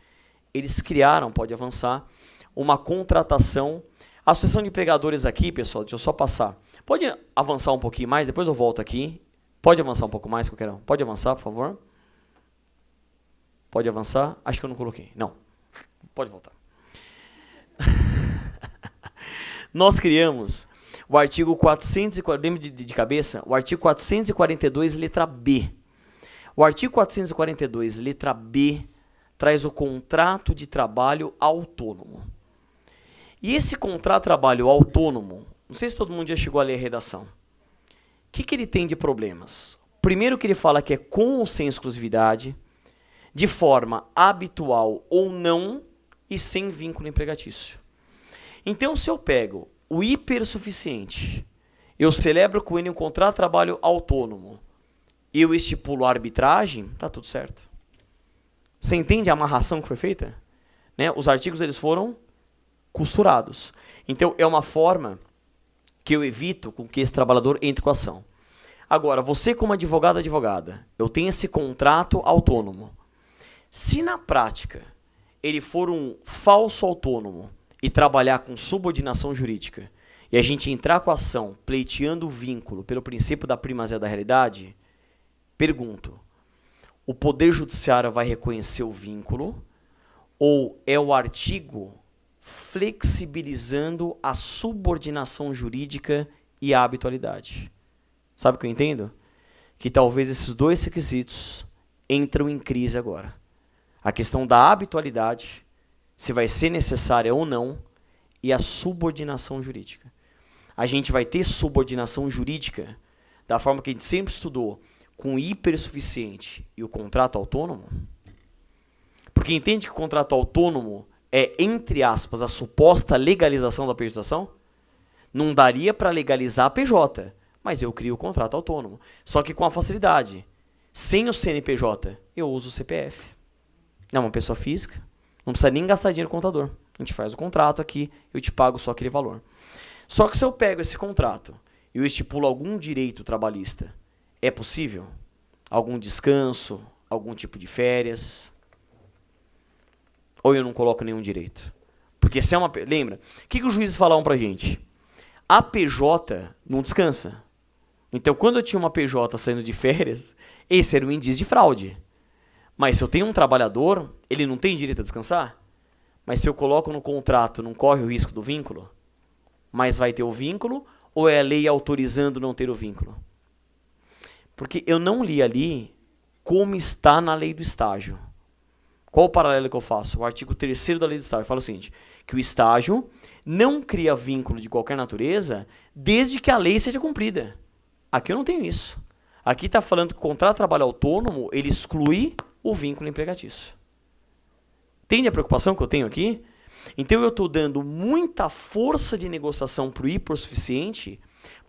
Eles criaram, pode avançar, uma contratação. A Associação de Empregadores aqui, pessoal, deixa eu só passar. Pode avançar um pouquinho mais, depois eu volto aqui. Pode avançar um pouco mais, qualquer um. Pode avançar, por favor? Pode avançar? Acho que eu não coloquei. Não. Pode voltar. Nós criamos o artigo 440, lembra de cabeça? O artigo 442, letra B. O artigo 442, letra B, traz o contrato de trabalho autônomo. E esse contrato de trabalho autônomo, não sei se todo mundo já chegou a ler a redação. O que ele tem de problemas? Primeiro que ele fala que é com ou sem exclusividade, de forma habitual ou não, e sem vínculo empregatício. Então, se eu pego o hipersuficiente, eu celebro com ele um contrato de trabalho autônomo, e eu estipulo a arbitragem, tá tudo certo. Você entende a amarração que foi feita? Né? Os artigos eles foram costurados. Então, é uma forma que eu evito com que esse trabalhador entre com a ação. Agora, você como advogada, eu tenho esse contrato autônomo. Se na prática ele for um falso autônomo e trabalhar com subordinação jurídica, e a gente entrar com a ação pleiteando o vínculo pelo princípio da primazia da realidade, pergunto, o Poder Judiciário vai reconhecer o vínculo ou é o artigo flexibilizando a subordinação jurídica e a habitualidade? Sabe o que eu entendo? Que talvez esses dois requisitos entram em crise agora. A questão da habitualidade, se vai ser necessária ou não, e a subordinação jurídica. A gente vai ter subordinação jurídica da forma que a gente sempre estudou, com o hipersuficiente e o contrato autônomo? Porque entende que o contrato autônomo é, entre aspas, a suposta legalização da pejotização? Não daria para legalizar a PJ, mas eu crio o contrato autônomo. Só que com a facilidade. Sem o CNPJ, eu uso o CPF. É uma pessoa física, não precisa nem gastar dinheiro com o contador. A gente faz o contrato aqui, eu te pago só aquele valor. Só que se eu pego esse contrato e eu estipulo algum direito trabalhista, é possível? Algum descanso, algum tipo de férias? Ou eu não coloco nenhum direito? Porque se é uma... Lembra, o que os juízes falavam pra gente? A PJ não descansa. Então, quando eu tinha uma PJ saindo de férias, esse era um indício de fraude. Mas se eu tenho um trabalhador, ele não tem direito a descansar? Mas se eu coloco no contrato, não corre o risco do vínculo? Mas vai ter o vínculo? Ou é a lei autorizando não ter o vínculo? Porque eu não li ali como está na lei do estágio. Qual o paralelo que eu faço? O artigo 3º da lei do estágio fala o seguinte, que o estágio não cria vínculo de qualquer natureza desde que a lei seja cumprida. Aqui eu não tenho isso. Aqui está falando que o contrato de trabalho autônomo, ele exclui o vínculo empregatício. Entende a preocupação que eu tenho aqui? Então eu estou dando muita força de negociação para o hipossuficiente,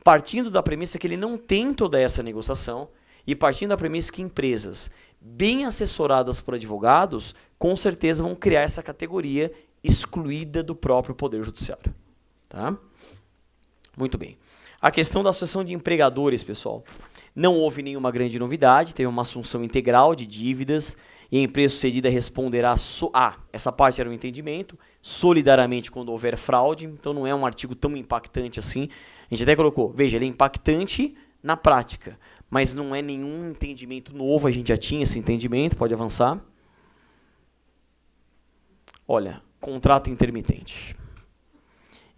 partindo da premissa que ele não tem toda essa negociação e partindo da premissa que empresas bem assessoradas por advogados, com certeza vão criar essa categoria excluída do próprio Poder Judiciário. Tá? Muito bem. A questão da associação de empregadores, pessoal, não houve nenhuma grande novidade, teve uma assunção integral de dívidas e a empresa sucedida responderá... essa parte era um entendimento, solidariamente quando houver fraude, então não é um artigo tão impactante assim. A gente até colocou, veja, ele é impactante na prática, mas não é nenhum entendimento novo, a gente já tinha esse entendimento, pode avançar. Olha, contrato intermitente.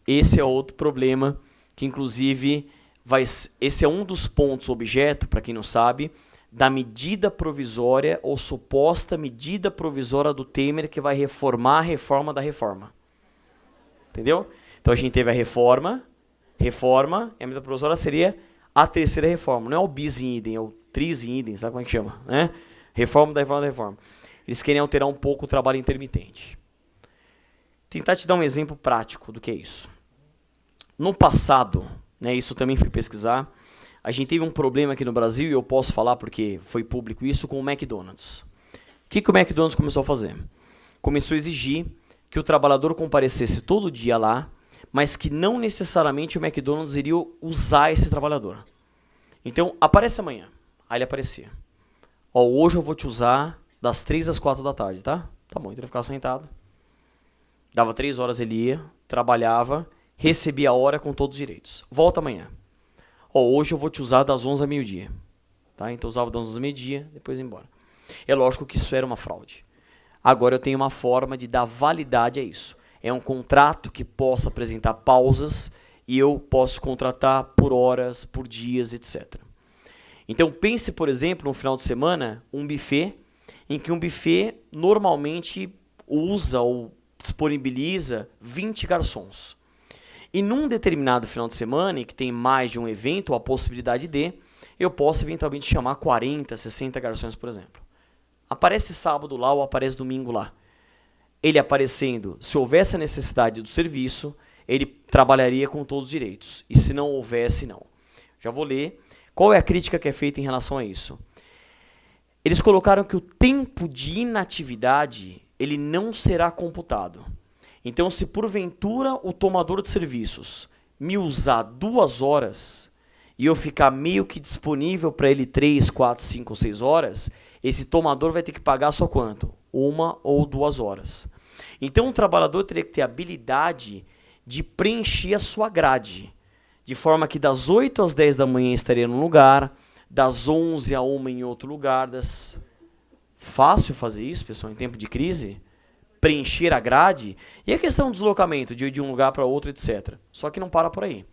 Esse é outro problema que, inclusive, esse é um dos pontos objeto, para quem não sabe, da medida provisória ou suposta medida provisória do Temer que vai reformar a reforma da reforma. Entendeu? Então a gente teve a reforma, e a medida provisória seria a terceira reforma. Não é o bis in idem, é o tris in idem, sabe como é que chama? Né? Reforma da reforma da reforma. Eles querem alterar um pouco o trabalho intermitente. Tentar te dar um exemplo prático do que é isso. No passado, né, isso também fui pesquisar, a gente teve um problema aqui no Brasil, e eu posso falar porque foi público isso, com o McDonald's. O que o McDonald's começou a fazer? Começou a exigir que o trabalhador comparecesse todo dia lá, mas que não necessariamente o McDonald's iria usar esse trabalhador. Então, aparece amanhã. Aí ele aparecia. Ó, hoje eu vou te usar das 3 às 4 da tarde, tá? Tá bom, então ele ficava sentado. Dava 3 horas, ele ia, trabalhava, recebia a hora com todos os direitos. Volta amanhã. Ó, hoje eu vou te usar das 11 ao meio-dia. Tá? Então usava das 11 ao meio-dia, depois ia embora. É lógico que isso era uma fraude. Agora eu tenho uma forma de dar validade a isso. É um contrato que possa apresentar pausas e eu posso contratar por horas, por dias, etc. Então pense, por exemplo, no final de semana, um buffet, em que um buffet normalmente usa ou disponibiliza 20 garçons. E num determinado final de semana, em que tem mais de um evento, ou a possibilidade de, eu posso eventualmente chamar 40, 60 garçons, por exemplo. Aparece sábado lá ou aparece domingo lá. Ele aparecendo, se houvesse a necessidade do serviço, ele trabalharia com todos os direitos. E se não houvesse, não. Já vou ler. Qual é a crítica que é feita em relação a isso? Eles colocaram que o tempo de inatividade, ele não será computado. Então, se porventura o tomador de serviços me usar 2 horas e eu ficar meio que disponível para ele 3, 4, 5 ou 6 horas, esse tomador vai ter que pagar só quanto? 1 ou 2 horas. Então, o trabalhador teria que ter a habilidade de preencher a sua grade. de forma que das 8 às 10 da manhã estaria num lugar, das 11 a 1 em outro lugar. Fácil fazer isso, pessoal, em tempo de crise? Preencher a grade? E a questão do deslocamento, de ir de um lugar para outro, etc. Só que não para por aí.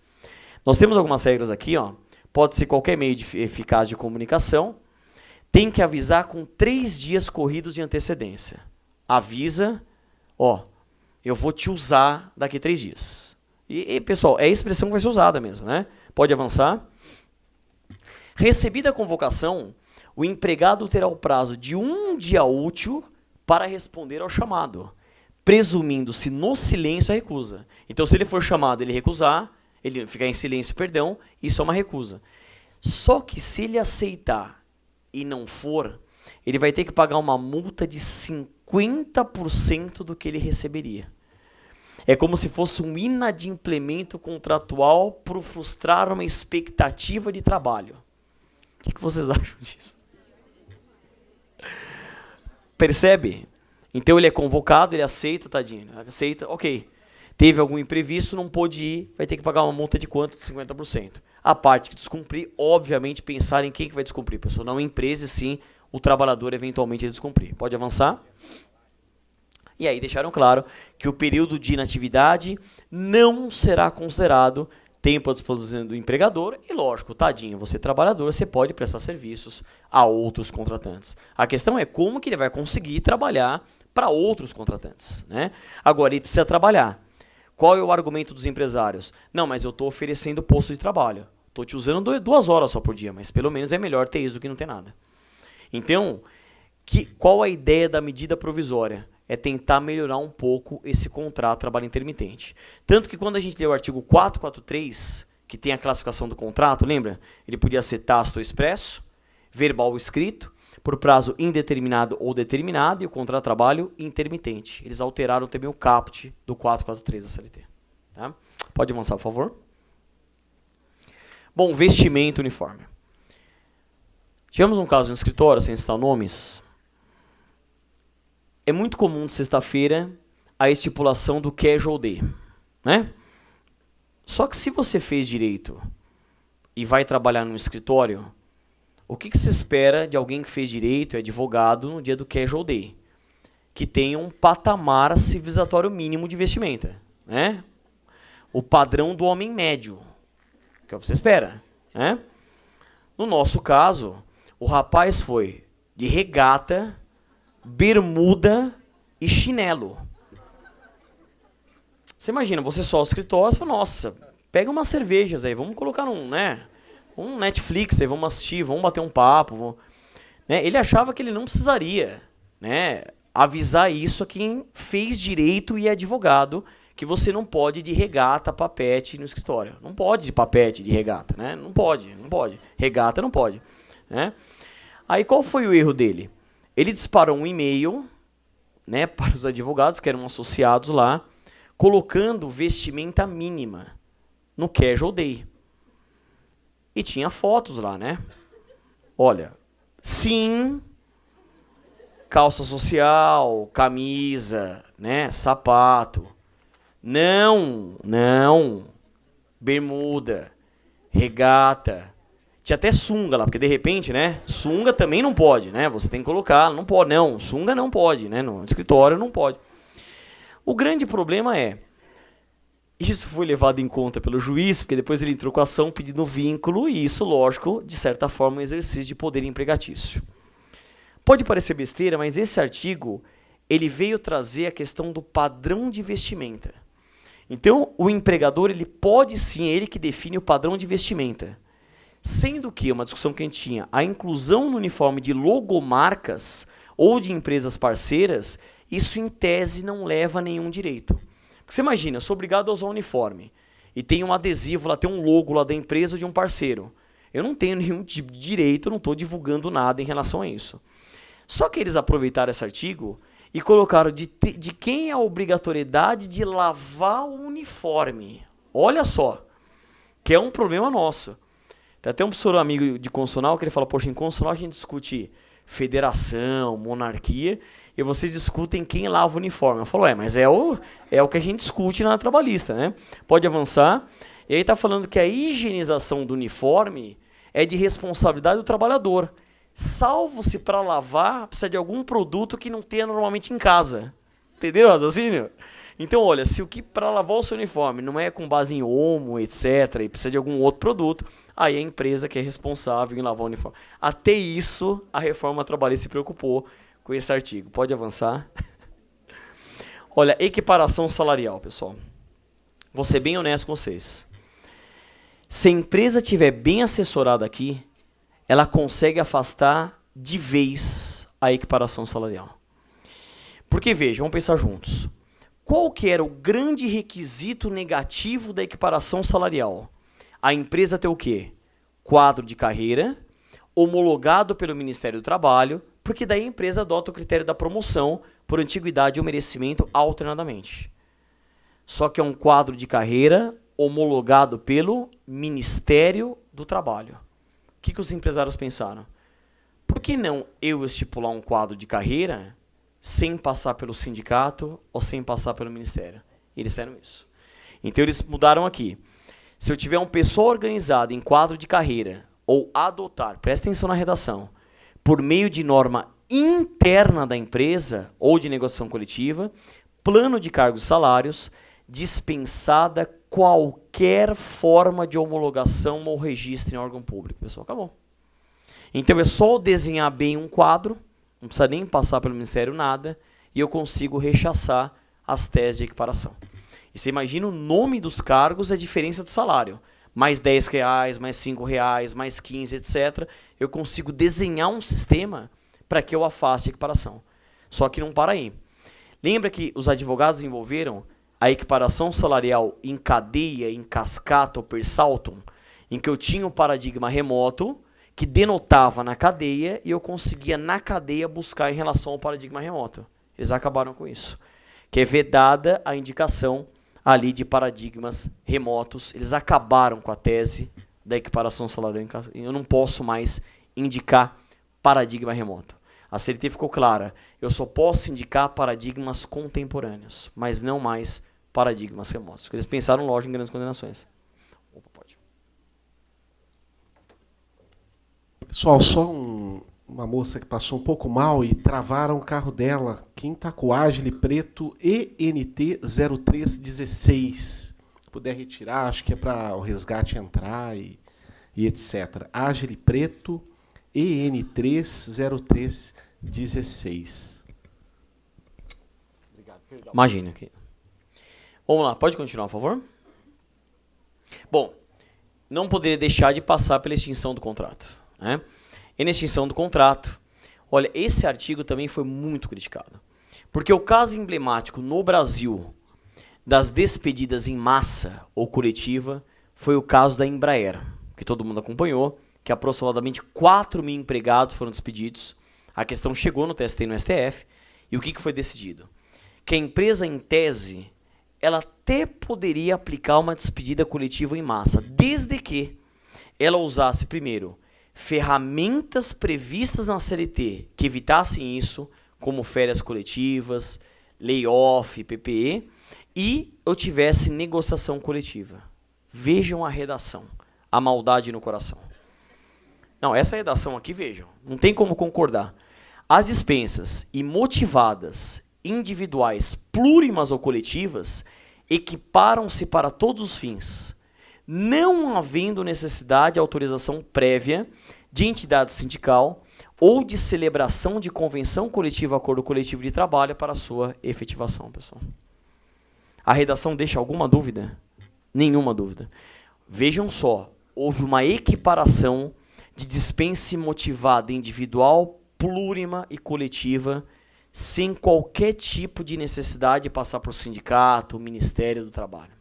Nós temos algumas regras aqui, ó. Pode ser qualquer meio eficaz de comunicação. Tem que avisar com 3 dias corridos de antecedência. Avisa, ó, eu vou te usar daqui 3 dias. E, pessoal, é a expressão que vai ser usada mesmo, né? Pode avançar. Recebida a convocação, o empregado terá o prazo de 1 dia útil para responder ao chamado, presumindo-se no silêncio a recusa. Então, se ele for chamado, ele recusar, ele ficar em silêncio, perdão, isso é uma recusa. Só que se ele aceitar e não for, ele vai ter que pagar uma multa de 50% do que ele receberia. É como se fosse um inadimplemento contratual por frustrar uma expectativa de trabalho. O que vocês acham disso? Percebe? Então ele é convocado, ele aceita, tadinho. Aceita, ok. Teve algum imprevisto, não pôde ir, vai ter que pagar uma multa de quanto? De 50%. A parte que descumprir, obviamente, pensar em quem que vai descumprir, pessoal. Não a empresa, sim, o trabalhador eventualmente descumprir. Pode avançar? E aí deixaram claro que o período de inatividade não será considerado tempo à disposição do empregador e, lógico, tadinho, você trabalhador, você pode prestar serviços a outros contratantes. A questão é como que ele vai conseguir trabalhar para outros contratantes, né? Agora, ele precisa trabalhar. Qual é o argumento dos empresários? Não, mas eu estou oferecendo posto de trabalho. Estou te usando 2 horas só por dia, mas pelo menos é melhor ter isso do que não ter nada. Então, qual a ideia da medida provisória? É tentar melhorar um pouco esse contrato de trabalho intermitente. Tanto que quando a gente lê o artigo 443, que tem a classificação do contrato, lembra? Ele podia ser tácito ou expresso, verbal ou escrito, por prazo indeterminado ou determinado, e o contrato de trabalho intermitente. Eles alteraram também o caput do 443 da CLT. Tá? Pode avançar, por favor. Bom, vestimento uniforme. Tivemos um caso no escritório, sem citar nomes. É muito comum de sexta-feira a estipulação do casual day, né? Só que se você fez direito e vai trabalhar num escritório, o que se espera de alguém que fez direito e é advogado no dia do casual day? Que tenha um patamar civilizatório mínimo de vestimenta, né? O padrão do homem médio, que é o que você espera, né? No nosso caso, o rapaz foi de regata, bermuda e chinelo. Você imagina, você só o escritório, você fala, nossa, pega umas cervejas aí, vamos colocar um Netflix aí, vamos assistir, vamos bater um papo. Né? Ele achava que ele não precisaria, né, avisar isso a quem fez direito e é advogado, que você não pode ir de regata, papete no escritório. Não pode de papete, de regata, né? Não pode. Regata não pode. Né? Aí qual foi o erro dele? Ele disparou um e-mail, né, para os advogados que eram associados lá, colocando vestimenta mínima no casual day. E tinha fotos lá, né? Olha, sim, calça social, camisa, né, sapato. Não, bermuda, regata. Tinha até sunga lá, porque de repente, né, sunga também não pode, né? Você tem que colocar, não pode, não, sunga não pode, né? No escritório não pode. O grande problema é, isso foi levado em conta pelo juiz, porque depois ele entrou com a ação pedindo vínculo, e isso, lógico, de certa forma, é um exercício de poder empregatício. Pode parecer besteira, mas esse artigo, ele veio trazer a questão do padrão de vestimenta. Então, o empregador, ele pode sim, ele que define o padrão de vestimenta. Sendo que, uma discussão que a gente tinha, a inclusão no uniforme de logomarcas ou de empresas parceiras, isso em tese não leva a nenhum direito. Porque você imagina, eu sou obrigado a usar um uniforme e tem um adesivo lá, tem um logo lá da empresa ou de um parceiro. Eu não tenho nenhum tipo de direito, eu não estou divulgando nada em relação a isso. Só que eles aproveitaram esse artigo e colocaram de quem é a obrigatoriedade de lavar o uniforme. Olha só, que é um problema nosso. Tem até um professor amigo de constitucional que ele fala, poxa, em constitucional a gente discute federação, monarquia, e vocês discutem quem lava o uniforme. Eu falo, mas é o que a gente discute na trabalhista, né? Pode avançar. E aí está falando que a higienização do uniforme é de responsabilidade do trabalhador, salvo se para lavar precisa de algum produto que não tenha normalmente em casa. Entendeu o raciocínio? Então, olha, se o que para lavar o seu uniforme não é com base em Omo, etc., e precisa de algum outro produto, aí é a empresa que é responsável em lavar o uniforme. Até isso, a reforma trabalhista se preocupou com esse artigo. Pode avançar. Olha, equiparação salarial, pessoal. Vou ser bem honesto com vocês. Se a empresa estiver bem assessorada aqui, ela consegue afastar de vez a equiparação salarial. Porque, veja, vamos pensar juntos. Qual que era o grande requisito negativo da equiparação salarial? A empresa ter o quê? Quadro de carreira, homologado pelo Ministério do Trabalho, porque daí a empresa adota o critério da promoção por antiguidade ou merecimento alternadamente. Só que é um quadro de carreira homologado pelo Ministério do Trabalho. O que os empresários pensaram? Por que não eu estipular um quadro de carreira sem passar pelo sindicato ou sem passar pelo Ministério? Eles fizeram isso. Então eles mudaram aqui. Se eu tiver uma pessoa organizada em quadro de carreira ou adotar, presta atenção na redação, por meio de norma interna da empresa ou de negociação coletiva, plano de cargos e salários, dispensada qualquer forma de homologação ou registro em órgão público. Pessoal, acabou. Então é só desenhar bem um quadro, não precisa nem passar pelo Ministério nada, e eu consigo rechaçar as teses de equiparação. E você imagina o nome dos cargos, a diferença de salário. Mais R$10, mais R$5, mais 15, etc. Eu consigo desenhar um sistema para que eu afaste a equiparação. Só que não para aí. Lembra que os advogados desenvolveram a equiparação salarial em cadeia, em cascata ou per saltum, em que eu tinha um paradigma remoto que denotava na cadeia e eu conseguia na cadeia buscar em relação ao paradigma remoto. Eles acabaram com isso. Que é vedada a indicação ali de paradigmas remotos. Eles acabaram com a tese da equiparação salarial em cascata. Eu não posso mais indicar paradigma remoto. A CLT ficou clara. Eu só posso indicar paradigmas contemporâneos, mas não mais paradigmas remotos. Eles pensaram, lógico, em grandes condenações. Opa, pode. Pessoal, só uma moça que passou um pouco mal e travaram o carro dela. Quem está com o Agile preto ENT 0316. Se puder retirar, acho que é para o resgate entrar e etc. Agile preto EN3 0316. Obrigado, perdão. Imagina aqui. Vamos lá, pode continuar, por favor? Bom, não poderia deixar de passar pela extinção do contrato, né? E na extinção do contrato, olha, esse artigo também foi muito criticado. Porque o caso emblemático no Brasil das despedidas em massa ou coletiva foi o caso da Embraer, que todo mundo acompanhou, que aproximadamente 4 mil empregados foram despedidos. A questão chegou no TST e no STF, e o que foi decidido? Que a empresa, em tese, ela até poderia aplicar uma despedida coletiva em massa, desde que ela usasse, primeiro, ferramentas previstas na CLT que evitassem isso, como férias coletivas, layoff, PPE, e eu tivesse negociação coletiva. Vejam a redação, a maldade no coração. Não, essa redação aqui, vejam, não tem como concordar. As dispensas imotivadas, individuais, plurimas ou coletivas, equiparam-se para todos os fins, não havendo necessidade de autorização prévia de entidade sindical ou de celebração de convenção coletiva, acordo coletivo de trabalho para sua efetivação, pessoal. A redação deixa alguma dúvida? Nenhuma dúvida. Vejam só, houve uma equiparação de dispensa motivada individual, plurima e coletiva, sem qualquer tipo de necessidade de passar por sindicato, Ministério do Trabalho.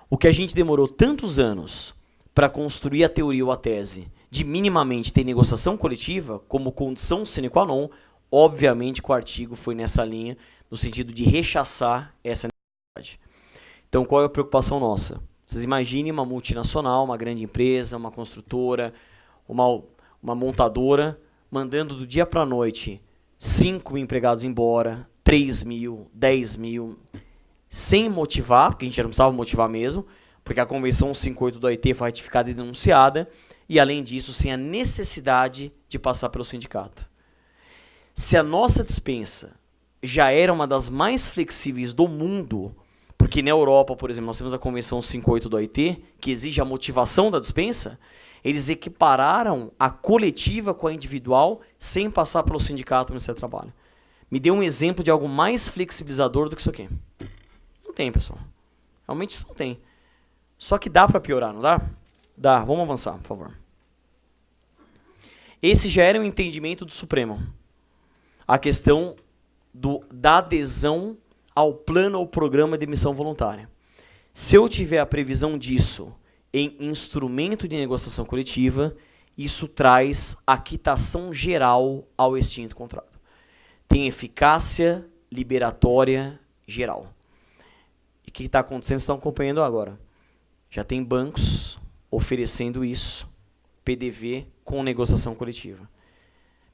O que a gente demorou tantos anos para construir a teoria ou a tese de minimamente ter negociação coletiva como condição sine qua non, obviamente que o artigo foi nessa linha, no sentido de rechaçar essa necessidade. Então, qual é a preocupação nossa? Vocês imaginem uma multinacional, uma grande empresa, uma construtora, uma montadora, mandando do dia para a noite 5 mil empregados embora, 3 mil, 10 mil. sem motivar, porque a gente já não precisava motivar mesmo, porque a Convenção 58 do OIT foi ratificada e denunciada, e além disso, sem a necessidade de passar pelo sindicato. Se a nossa dispensa já era uma das mais flexíveis do mundo, porque na Europa, por exemplo, nós temos a Convenção 58 do OIT, que exige a motivação da dispensa, eles equipararam a coletiva com a individual sem passar pelo sindicato no Ministério do Trabalho. Me dê um exemplo de algo mais flexibilizador do que isso aqui. Não tem, pessoal. Realmente isso não tem. Só que dá para piorar, não dá? Dá. Vamos avançar, por favor. Esse já era um entendimento do Supremo. A questão da adesão ao plano ou programa de demissão voluntária. Se eu tiver a previsão disso em instrumento de negociação coletiva, isso traz a quitação geral ao extinto contrato. Tem eficácia liberatória geral. E o que está acontecendo? Vocês estão acompanhando agora. Já tem bancos oferecendo isso, PDV, com negociação coletiva.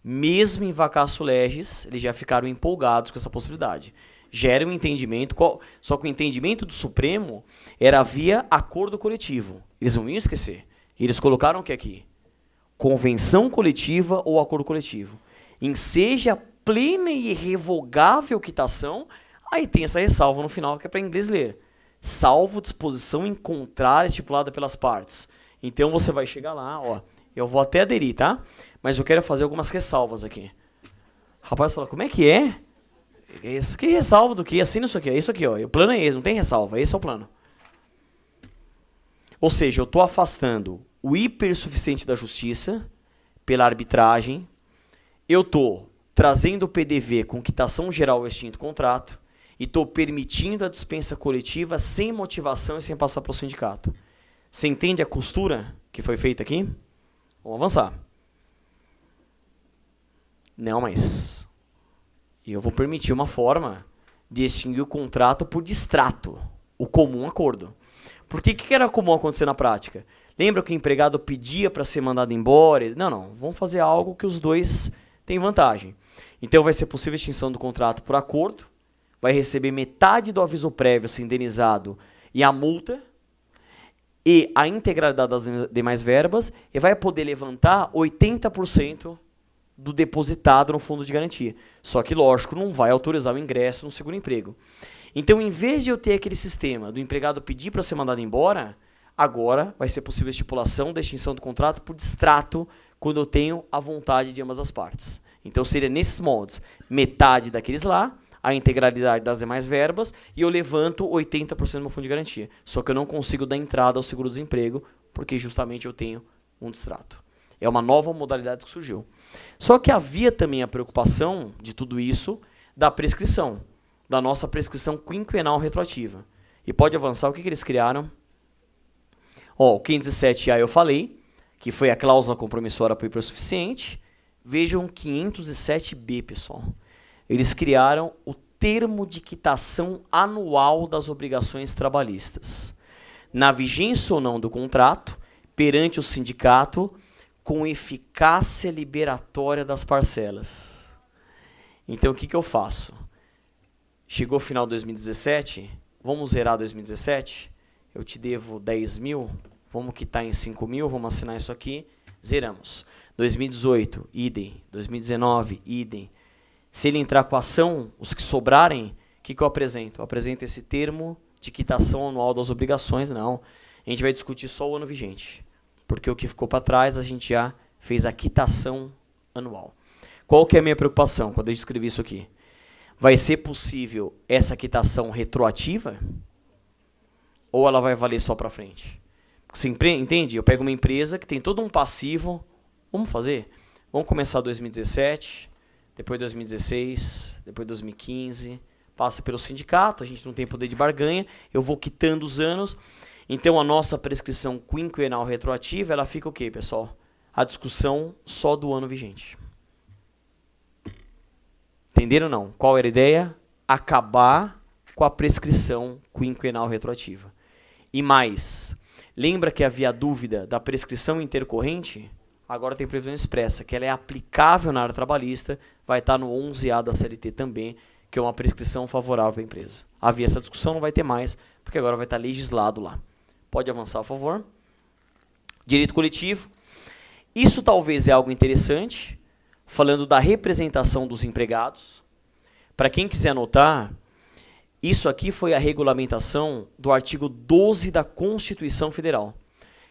Mesmo em vacatio legis, eles já ficaram empolgados com essa possibilidade. Gera um entendimento, só que o entendimento do Supremo era via acordo coletivo. Eles não iam esquecer. Eles colocaram o que aqui? Convenção coletiva ou acordo coletivo. Em seja plena e irrevogável quitação, aí tem essa ressalva no final que é para inglês ler. Salvo disposição em contrária estipulada pelas partes. Então você vai chegar lá, ó, eu vou até aderir, tá? Mas eu quero fazer algumas ressalvas aqui. O rapaz fala, como é que é? Que ressalva do que? Assina isso aqui, é isso aqui, ó. O plano é esse, não tem ressalva, esse é o plano. Ou seja, eu estou afastando o hipersuficiente da justiça pela arbitragem, eu estou trazendo o PDV com quitação geral ao extinto contrato e estou permitindo a dispensa coletiva sem motivação e sem passar pelo sindicato. Você entende a costura que foi feita aqui? Vamos avançar. Não, mas eu vou permitir uma forma de extinguir o contrato por distrato, o comum acordo. Por que era comum acontecer na prática? Lembra que o empregado pedia para ser mandado embora? Não, vamos fazer algo que os dois têm vantagem. Então vai ser possível a extinção do contrato por acordo, vai receber metade do aviso prévio ser indenizado e a multa, e a integralidade das demais verbas, e vai poder levantar 80% do depositado no fundo de garantia. Só que, lógico, não vai autorizar o ingresso no segundo emprego. Então, em vez de eu ter aquele sistema do empregado pedir para ser mandado embora, agora vai ser possível a estipulação da extinção do contrato por distrato quando eu tenho a vontade de ambas as partes. Então, seria nesses moldes, metade daqueles lá, a integralidade das demais verbas, e eu levanto 80% do meu fundo de garantia. Só que eu não consigo dar entrada ao seguro-desemprego, porque justamente eu tenho um distrato. É uma nova modalidade que surgiu. Só que havia também a preocupação de tudo isso da prescrição, da nossa prescrição quinquenal retroativa. E pode avançar, o que eles criaram? O 507A eu falei, que foi a cláusula compromissória para o hipersuficiente. Vejam 507B, pessoal. Eles criaram o termo de quitação anual das obrigações trabalhistas. Na vigência ou não do contrato, perante o sindicato, com eficácia liberatória das parcelas. Então, o que eu faço? Chegou o final de 2017, vamos zerar 2017? Eu te devo 10 mil, vamos quitar em 5 mil, vamos assinar isso aqui, zeramos. 2018, idem. 2019, idem. Se ele entrar com a ação, os que sobrarem, o que eu apresento? Eu apresento esse termo de quitação anual das obrigações, não. A gente vai discutir só o ano vigente. Porque o que ficou para trás, a gente já fez a quitação anual. Qual que é a minha preocupação quando eu escrevi isso aqui? Vai ser possível essa quitação retroativa? Ou ela vai valer só para frente? Você entende? Eu pego uma empresa que tem todo um passivo. Vamos fazer? Vamos começar 2017, depois 2016, depois 2015. Passa pelo sindicato, a gente não tem poder de barganha. Eu vou quitando os anos. Então, a nossa prescrição quinquenal retroativa, ela fica o quê, pessoal? A discussão só do ano vigente. Entenderam ou não? Qual era a ideia? Acabar com a prescrição quinquenal retroativa. E mais, lembra que havia dúvida da prescrição intercorrente? Agora tem previsão expressa, que ela é aplicável na área trabalhista, vai estar no 11A da CLT também, porque é uma prescrição favorável para a empresa. Havia essa discussão, não vai ter mais, porque agora vai estar legislado lá. Pode avançar, por favor. Direito coletivo. Isso talvez é algo interessante, falando da representação dos empregados. Para quem quiser anotar, isso aqui foi a regulamentação do artigo 12 da Constituição Federal,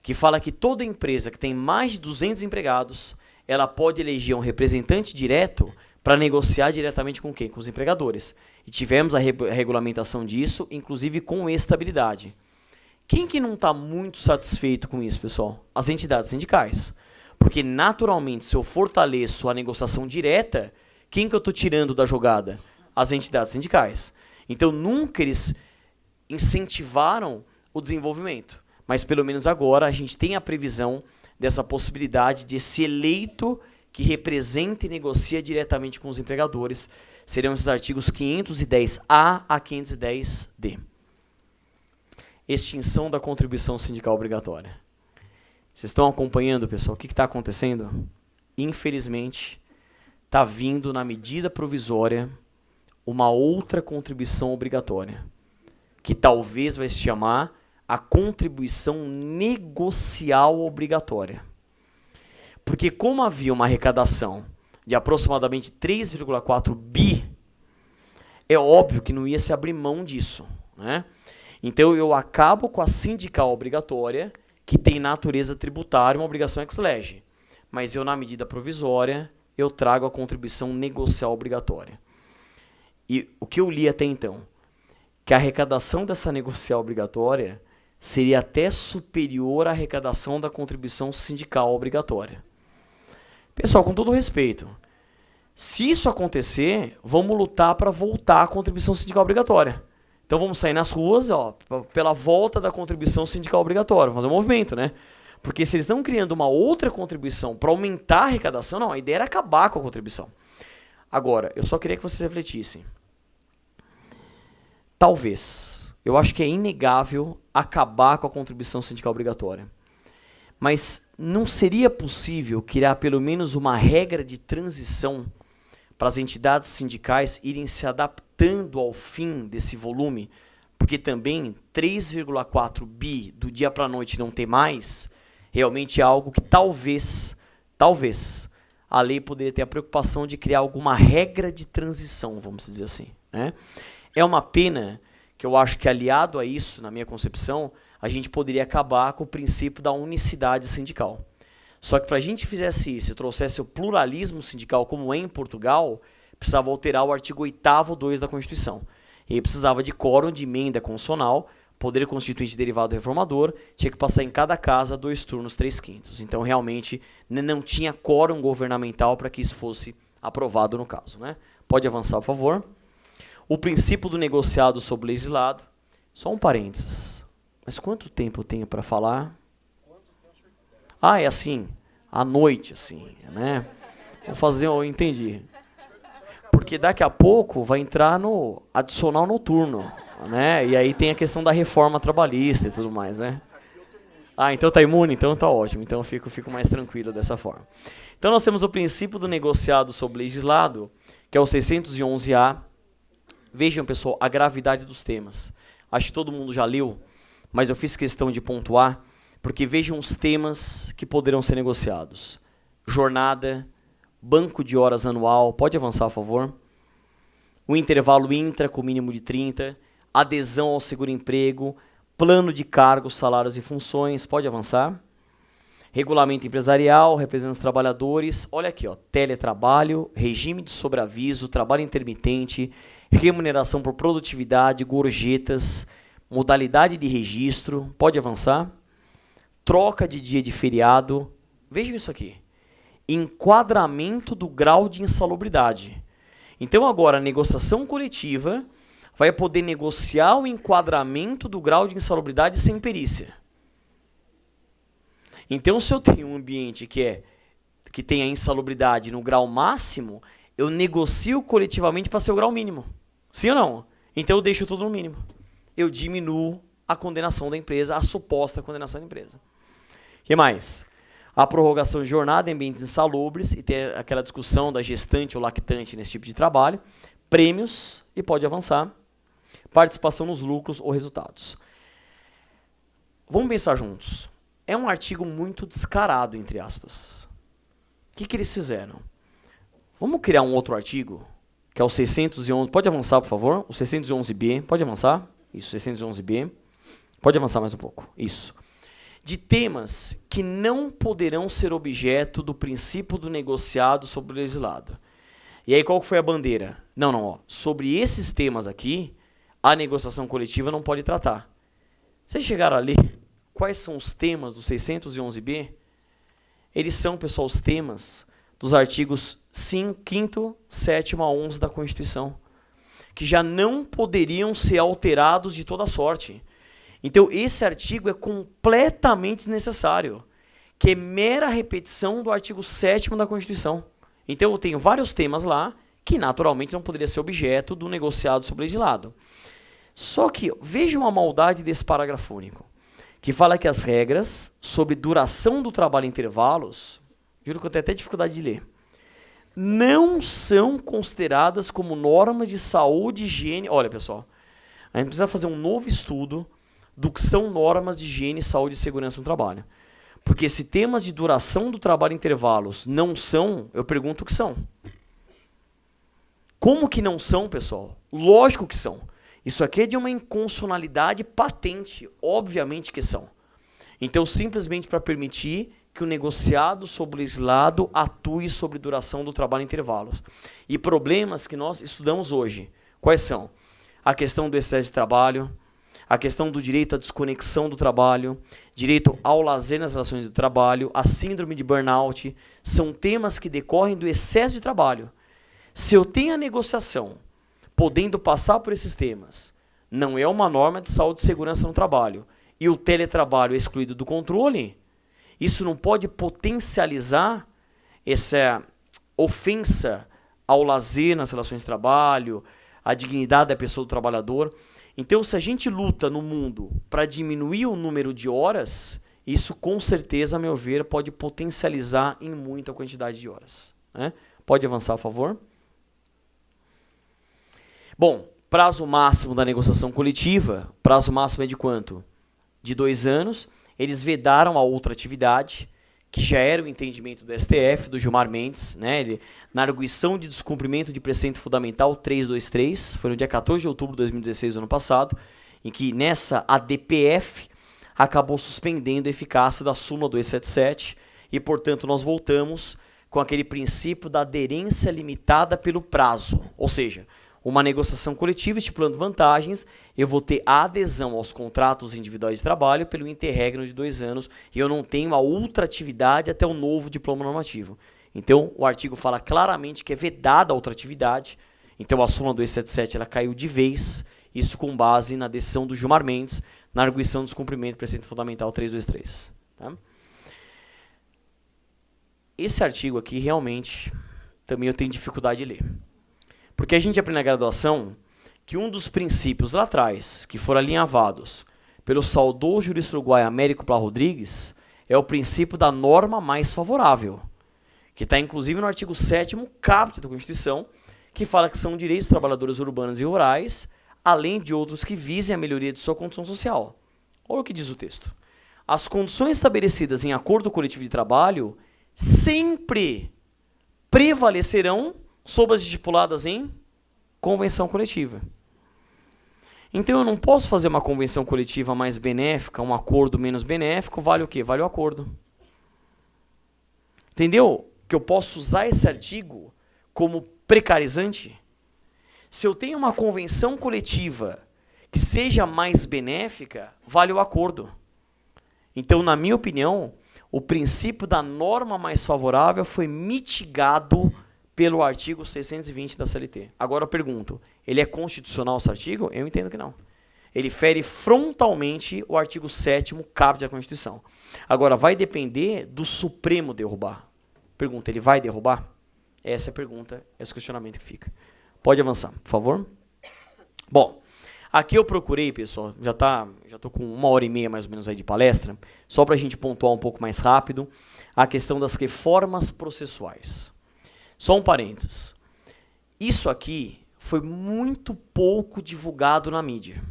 que fala que toda empresa que tem mais de 200 empregados, ela pode eleger um representante direto para negociar diretamente com quem? Com os empregadores. E tivemos a regulamentação disso, inclusive com estabilidade. Quem que não está muito satisfeito com isso, pessoal? As entidades sindicais. Porque, naturalmente, se eu fortaleço a negociação direta, quem que eu estou tirando da jogada? As entidades sindicais. Então, nunca eles incentivaram o desenvolvimento. Mas, pelo menos agora, a gente tem a previsão dessa possibilidade de esse eleito que representa e negocia diretamente com os empregadores. Seriam esses artigos 510A a 510D. Extinção da contribuição sindical obrigatória. Vocês estão acompanhando, pessoal? O que está acontecendo? Infelizmente, está vindo na medida provisória uma outra contribuição obrigatória, que talvez vai se chamar a contribuição negocial obrigatória. Porque como havia uma arrecadação de aproximadamente 3,4 bi, é óbvio que não ia se abrir mão disso, né? Então eu acabo com a sindical obrigatória, que tem natureza tributária, uma obrigação ex lege. Mas eu, na medida provisória, eu trago a contribuição negocial obrigatória. E o que eu li até então, que a arrecadação dessa negocial obrigatória seria até superior à arrecadação da contribuição sindical obrigatória. Pessoal, com todo respeito, se isso acontecer, vamos lutar para voltar à contribuição sindical obrigatória. Então vamos sair nas ruas, ó, pela volta da contribuição sindical obrigatória, fazer um movimento, né? Porque se eles estão criando uma outra contribuição para aumentar a arrecadação, não, a ideia era acabar com a contribuição. Agora, eu só queria que vocês refletissem. Talvez, eu acho que é inegável acabar com a contribuição sindical obrigatória. Mas não seria possível criar pelo menos uma regra de transição para as entidades sindicais irem se adaptando ao fim desse volume? Porque também 3,4 bi do dia para a noite não ter mais, realmente é algo que talvez, a lei poderia ter a preocupação de criar alguma regra de transição, vamos dizer assim, né? É uma pena que eu acho que, aliado a isso, na minha concepção, a gente poderia acabar com o princípio da unicidade sindical. Só que para a gente fizesse isso e trouxesse o pluralismo sindical como é em Portugal, precisava alterar o artigo 8º 2 da Constituição. E aí precisava de quórum de emenda constitucional, poder constituinte derivado reformador, tinha que passar em cada casa 2 turnos 3/5. Então, realmente, não tinha quórum governamental para que isso fosse aprovado no caso, né? Pode avançar, por favor. O princípio do negociado sobre o legislado. Só um parênteses. Mas quanto tempo eu tenho para falar? Ah, é assim, à noite, assim, né? Vou fazer, eu entendi. Porque daqui a pouco vai entrar no adicional noturno, né? E aí tem a questão da reforma trabalhista e tudo mais, né? Ah, então tá imune? Então tá ótimo. Então eu fico mais tranquilo dessa forma. Então nós temos o princípio do negociado sobre legislado, que é o 611A. Vejam, pessoal, a gravidade dos temas. Acho que todo mundo já leu, mas eu fiz questão de pontuar, porque vejam os temas que poderão ser negociados. Jornada, banco de horas anual, pode avançar, por favor. O intervalo intra com mínimo de 30, adesão ao seguro-emprego, plano de cargos, salários e funções, pode avançar. Regulamento empresarial, representantes dos trabalhadores, olha aqui, ó, teletrabalho, regime de sobreaviso, trabalho intermitente, remuneração por produtividade, gorjetas, modalidade de registro, pode avançar. Troca de dia de feriado, vejam isso aqui. Enquadramento do grau de insalubridade. Então agora a negociação coletiva vai poder negociar o enquadramento do grau de insalubridade sem perícia. Então se eu tenho um ambiente que tem a insalubridade no grau máximo, eu negocio coletivamente para ser o grau mínimo. Sim ou não? Então eu deixo tudo no mínimo. Eu diminuo a condenação da empresa, a suposta condenação da empresa. O que mais? A prorrogação de jornada em ambientes insalubres, e tem aquela discussão da gestante ou lactante nesse tipo de trabalho. prêmios e pode avançar. Participação nos lucros ou resultados. Vamos pensar juntos. É um artigo muito descarado, entre aspas. O que eles fizeram? Vamos criar um outro artigo, que é o 611. Pode avançar, por favor? O 611B. Pode avançar? Isso, 611B. Pode avançar mais um pouco. Isso. De temas que não poderão ser objeto do princípio do negociado sobre o legislado. E aí qual foi a bandeira? Não. Sobre esses temas aqui, a negociação coletiva não pode tratar. Vocês chegaram a ler quais são os temas do 611B? Eles são, pessoal, os temas dos artigos 5º, 7º a 11 da Constituição, que já não poderiam ser alterados de toda sorte. Então, esse artigo é completamente desnecessário, que é mera repetição do artigo 7º da Constituição. Então, eu tenho vários temas lá que, naturalmente, não poderia ser objeto do negociado sobre o legislado. Só que, veja uma maldade desse parágrafo único, que fala que as regras sobre duração do trabalho em intervalos, juro que eu tenho até dificuldade de ler, não são consideradas como normas de saúde e higiene. Olha, pessoal, a gente precisa fazer um novo estudo do que são normas de higiene, saúde e segurança no trabalho. Porque se temas de duração do trabalho em intervalos não são, eu pergunto o que são. Como que não são, pessoal? Lógico que são. Isso aqui é de uma inconstitucionalidade patente, obviamente que são. Então, simplesmente para permitir que o negociado sobre o legislado atue sobre duração do trabalho em intervalos. E problemas que nós estudamos hoje, quais são? A questão do excesso de trabalho, a questão do direito à desconexão do trabalho, direito ao lazer nas relações de trabalho, a síndrome de burnout, são temas que decorrem do excesso de trabalho. Se eu tenho a negociação podendo passar por esses temas, não é uma norma de saúde e segurança no trabalho, e o teletrabalho é excluído do controle, isso não pode potencializar essa ofensa ao lazer nas relações de trabalho, à dignidade da pessoa do trabalhador. Então, se a gente luta no mundo para diminuir o número de horas, isso com certeza, a meu ver, pode potencializar em muito a quantidade de horas, né? Pode avançar, por favor. Bom, prazo máximo da negociação coletiva, prazo máximo é de quanto? De 2 anos. Eles vedaram a outra atividade, que já era o entendimento do STF, do Gilmar Mendes, né? Na arguição de descumprimento de preceito fundamental 323, foi no dia 14 de outubro de 2016, do ano passado, em que nessa ADPF acabou suspendendo a eficácia da súmula 277 e, portanto, nós voltamos com aquele princípio da aderência limitada pelo prazo, ou seja, uma negociação coletiva estipulando vantagens, eu vou ter a adesão aos contratos individuais de trabalho pelo interregno de 2 anos e eu não tenho a outra atividade até o novo diploma normativo. Então, o artigo fala claramente que é vedada a outra atividade, então a súmula 277 ela caiu de vez, isso com base na decisão do Gilmar Mendes, na arguição do descumprimento do preceito fundamental 323. Tá? Esse artigo aqui, realmente, também eu tenho dificuldade de ler. Porque a gente aprende na graduação que um dos princípios lá atrás, que foram alinhavados pelo saudoso jurista uruguaio Américo Plá Rodrigues, é o princípio da norma mais favorável, que está inclusive no artigo 7º caput da Constituição, que fala que são direitos dos trabalhadores urbanos e rurais, além de outros que visem a melhoria de sua condição social. Olha o que diz o texto. As condições estabelecidas em acordo coletivo de trabalho sempre prevalecerão sobre as estipuladas em convenção coletiva. Então eu não posso fazer uma convenção coletiva mais benéfica, um acordo menos benéfico, vale o quê? Vale o acordo. Entendeu? Que eu posso usar esse artigo como precarizante? Se eu tenho uma convenção coletiva que seja mais benéfica, vale o acordo. Então, na minha opinião, o princípio da norma mais favorável foi mitigado pelo artigo 620 da CLT. Agora eu pergunto, ele é constitucional esse artigo? Eu entendo que não. Ele fere frontalmente o artigo 7º caput da Constituição. Agora, vai depender do Supremo derrubar. Pergunta, ele vai derrubar? Essa é a pergunta, esse é o questionamento que fica. Pode avançar, por favor. Bom, aqui eu procurei, pessoal, já estou com 1h30 mais ou menos aí de palestra, só para a gente pontuar um pouco mais rápido, a questão das reformas processuais. Só um parênteses. Isso aqui foi muito pouco divulgado na mídia.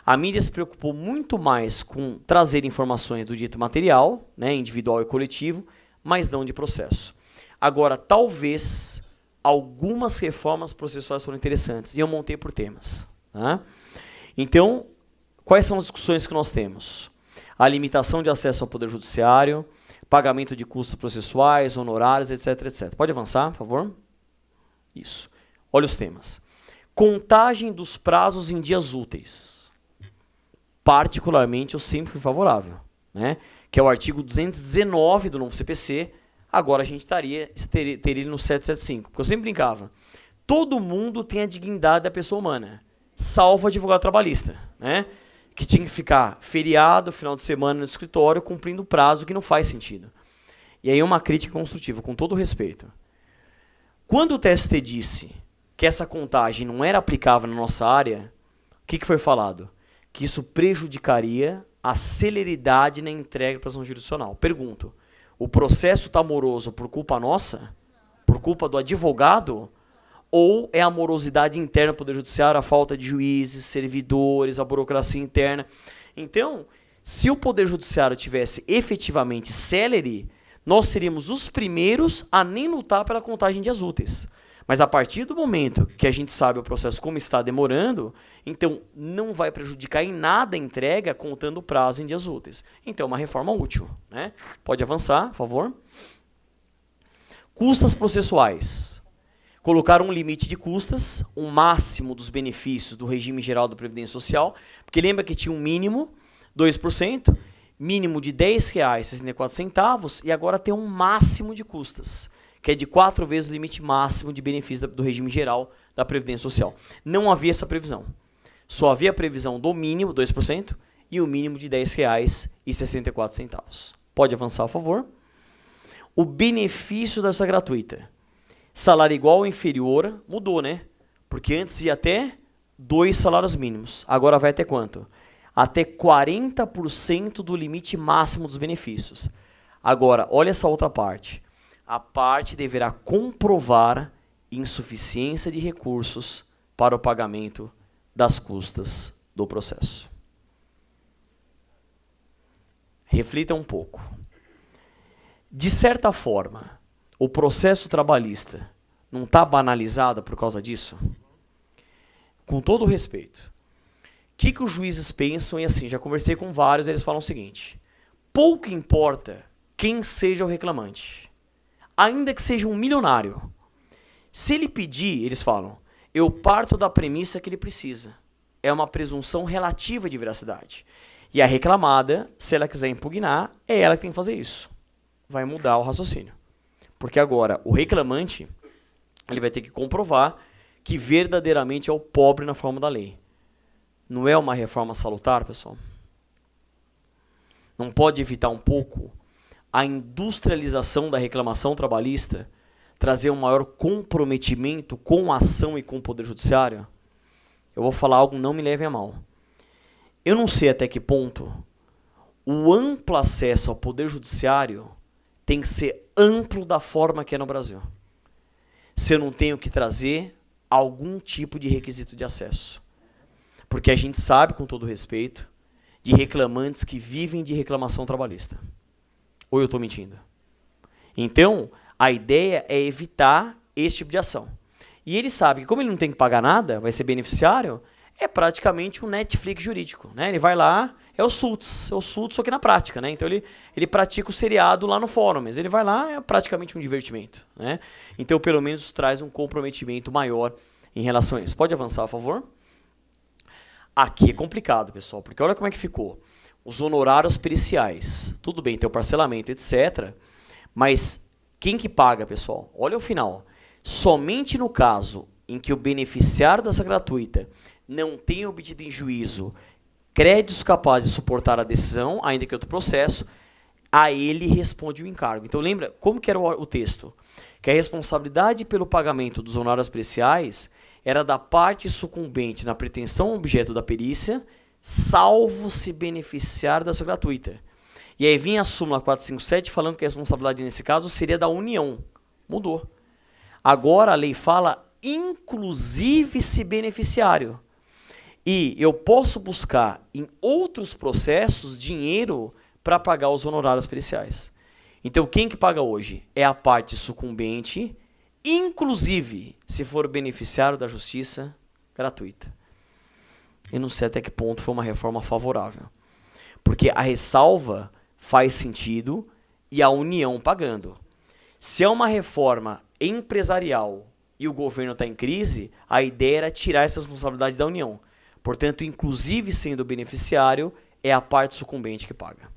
A mídia se preocupou muito mais com trazer informações do dito material, né, individual e coletivo, mas não de processo. Agora, talvez algumas reformas processuais foram interessantes, e eu montei por temas. Tá? Então, quais são as discussões que nós temos? A limitação de acesso ao Poder Judiciário, pagamento de custos processuais, honorários, etc, etc. Pode avançar, por favor? Isso. Olha os temas. Contagem dos prazos em dias úteis. Particularmente, eu sempre fui favorável, né? Que é o artigo 219 do novo CPC. Agora a gente teria ele no 775. Porque eu sempre brincava. Todo mundo tem a dignidade da pessoa humana, salvo advogado trabalhista, né? Que tinha que ficar feriado, final de semana no escritório, cumprindo o prazo, que não faz sentido. E aí uma crítica construtiva, com todo respeito. Quando o TST disse que essa contagem não era aplicável na nossa área, o que foi falado? Que isso prejudicaria a celeridade na entrega para ação jurisdicional. Pergunto, o processo está moroso por culpa nossa? Por culpa do advogado? Ou é a morosidade interna do Poder Judiciário, a falta de juízes, servidores, a burocracia interna? Então, se o Poder Judiciário tivesse efetivamente célere, nós seríamos os primeiros a nem lutar pela contagem de dias úteis. Mas a partir do momento que a gente sabe o processo como está demorando, então não vai prejudicar em nada a entrega contando o prazo em dias úteis. Então é uma reforma útil, né? Pode avançar, por favor. Custas processuais. Colocar um limite de custas, um máximo dos benefícios do regime geral da Previdência Social, porque lembra que tinha um mínimo, 2%, mínimo de R$ 10,64, e agora tem um máximo de custas, que é de 4 vezes o limite máximo de benefício do regime geral da Previdência Social. Não havia essa previsão. Só havia a previsão do mínimo, 2%, e o mínimo de R$ 10,64. Pode avançar, por favor. O benefício dessa gratuita. Salário igual ou inferior, mudou, né? Porque antes ia até 2 salários mínimos. Agora vai até quanto? Até 40% do limite máximo dos benefícios. Agora, olha essa outra parte. A parte deverá comprovar insuficiência de recursos para o pagamento das custas do processo. Reflita um pouco. De certa forma, o processo trabalhista não está banalizado por causa disso? Com todo o respeito. O que os juízes pensam? E assim, já conversei com vários, eles falam o seguinte. Pouco importa quem seja o reclamante. Ainda que seja um milionário. Se ele pedir, eles falam, eu parto da premissa que ele precisa. É uma presunção relativa de veracidade. E a reclamada, se ela quiser impugnar, é ela que tem que fazer isso. Vai mudar o raciocínio. Porque agora, o reclamante, ele vai ter que comprovar que verdadeiramente é o pobre na forma da lei. Não é uma reforma salutar, pessoal? Não pode evitar um pouco a industrialização da reclamação trabalhista, trazer um maior comprometimento com a ação e com o Poder Judiciário? Eu vou falar algo, não me levem a mal. Eu não sei até que ponto o amplo acesso ao Poder Judiciário tem que ser amplo da forma que é no Brasil. Se eu não tenho que trazer algum tipo de requisito de acesso. Porque a gente sabe, com todo respeito, de reclamantes que vivem de reclamação trabalhista. Ou eu estou mentindo? Então, a ideia é evitar esse tipo de ação. E ele sabe que, como ele não tem que pagar nada, vai ser beneficiário, é praticamente um Netflix jurídico, né? Ele vai lá, é o Suits só que na prática, né? Então ele pratica o seriado lá no fórum, mas ele vai lá, é praticamente um divertimento, né? Então, pelo menos, traz um comprometimento maior em relação a isso. Pode avançar, por favor? Aqui é complicado, pessoal, porque olha como é que ficou. Os honorários periciais, tudo bem, tem o parcelamento, etc. Mas quem que paga, pessoal? Olha o final. Somente no caso em que o beneficiário dessa gratuita não tenha obtido em juízo créditos capazes de suportar a decisão, ainda que outro processo, a ele responde o encargo. Então lembra, como que era o texto? Que a responsabilidade pelo pagamento dos honorários periciais era da parte sucumbente na pretensão objeto da perícia, salvo se beneficiar da sua gratuita. E aí vinha a súmula 457 falando que a responsabilidade nesse caso seria da União. Mudou. Agora a lei fala inclusive-se beneficiário. E eu posso buscar em outros processos dinheiro para pagar os honorários periciais. Então, quem que paga hoje? É a parte sucumbente, inclusive se for beneficiário da justiça gratuita. Eu não sei até que ponto foi uma reforma favorável. Porque a ressalva faz sentido e a União pagando. Se é uma reforma empresarial e o governo está em crise, a ideia era tirar essa responsabilidade da União. Portanto, inclusive sendo beneficiário, é a parte sucumbente que paga.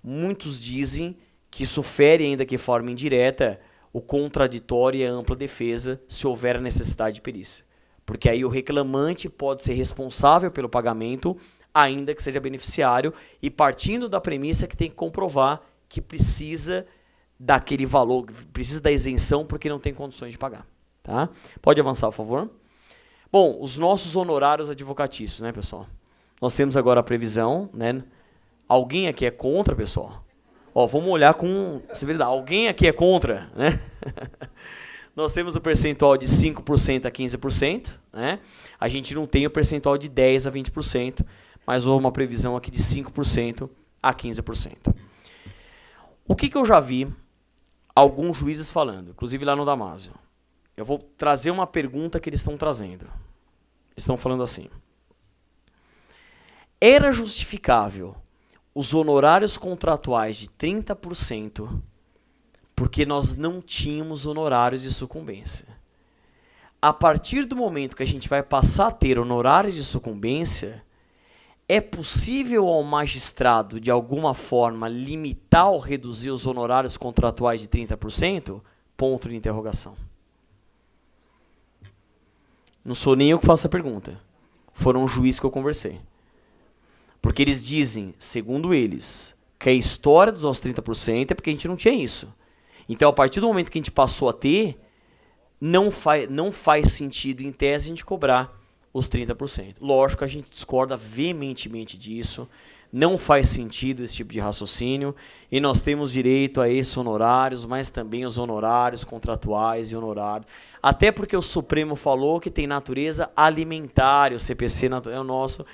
Muitos dizem que isso fere, ainda que de forma indireta, o contraditório e a ampla defesa se houver a necessidade de perícia. Porque aí o reclamante pode ser responsável pelo pagamento, ainda que seja beneficiário, e partindo da premissa que tem que comprovar que precisa daquele valor, precisa da isenção porque não tem condições de pagar. Tá? Pode avançar, por favor. Bom, os nossos honorários advocatícios, né, pessoal? Nós temos agora a previsão, né? Alguém aqui é contra, pessoal? Ó, vamos olhar com severidade. Alguém aqui é contra, né? Nós temos o percentual de 5% a 15%, né? A gente não tem o percentual de 10% a 20%, mas houve uma previsão aqui de 5% a 15%. O que eu já vi alguns juízes falando, inclusive lá no Damásio? Eu vou trazer uma pergunta que eles estão trazendo. Eles estão falando assim. Era justificável os honorários contratuais de 30% porque nós não tínhamos honorários de sucumbência. A partir do momento que a gente vai passar a ter honorários de sucumbência, é possível ao magistrado, de alguma forma, limitar ou reduzir os honorários contratuais de 30%? Ponto de interrogação. Não sou nem eu que faço a pergunta. Foram os juízes que eu conversei. Porque eles dizem, segundo eles, que a história dos nossos 30% é porque a gente não tinha isso. Então, a partir do momento que a gente passou a ter, não faz sentido, em tese, a gente cobrar os 30%. Lógico que a gente discorda veementemente disso. Não faz sentido esse tipo de raciocínio. E nós temos direito a esses honorários, mas também os honorários contratuais e honorários. Até porque o Supremo falou que tem natureza alimentar, o CPC é o nosso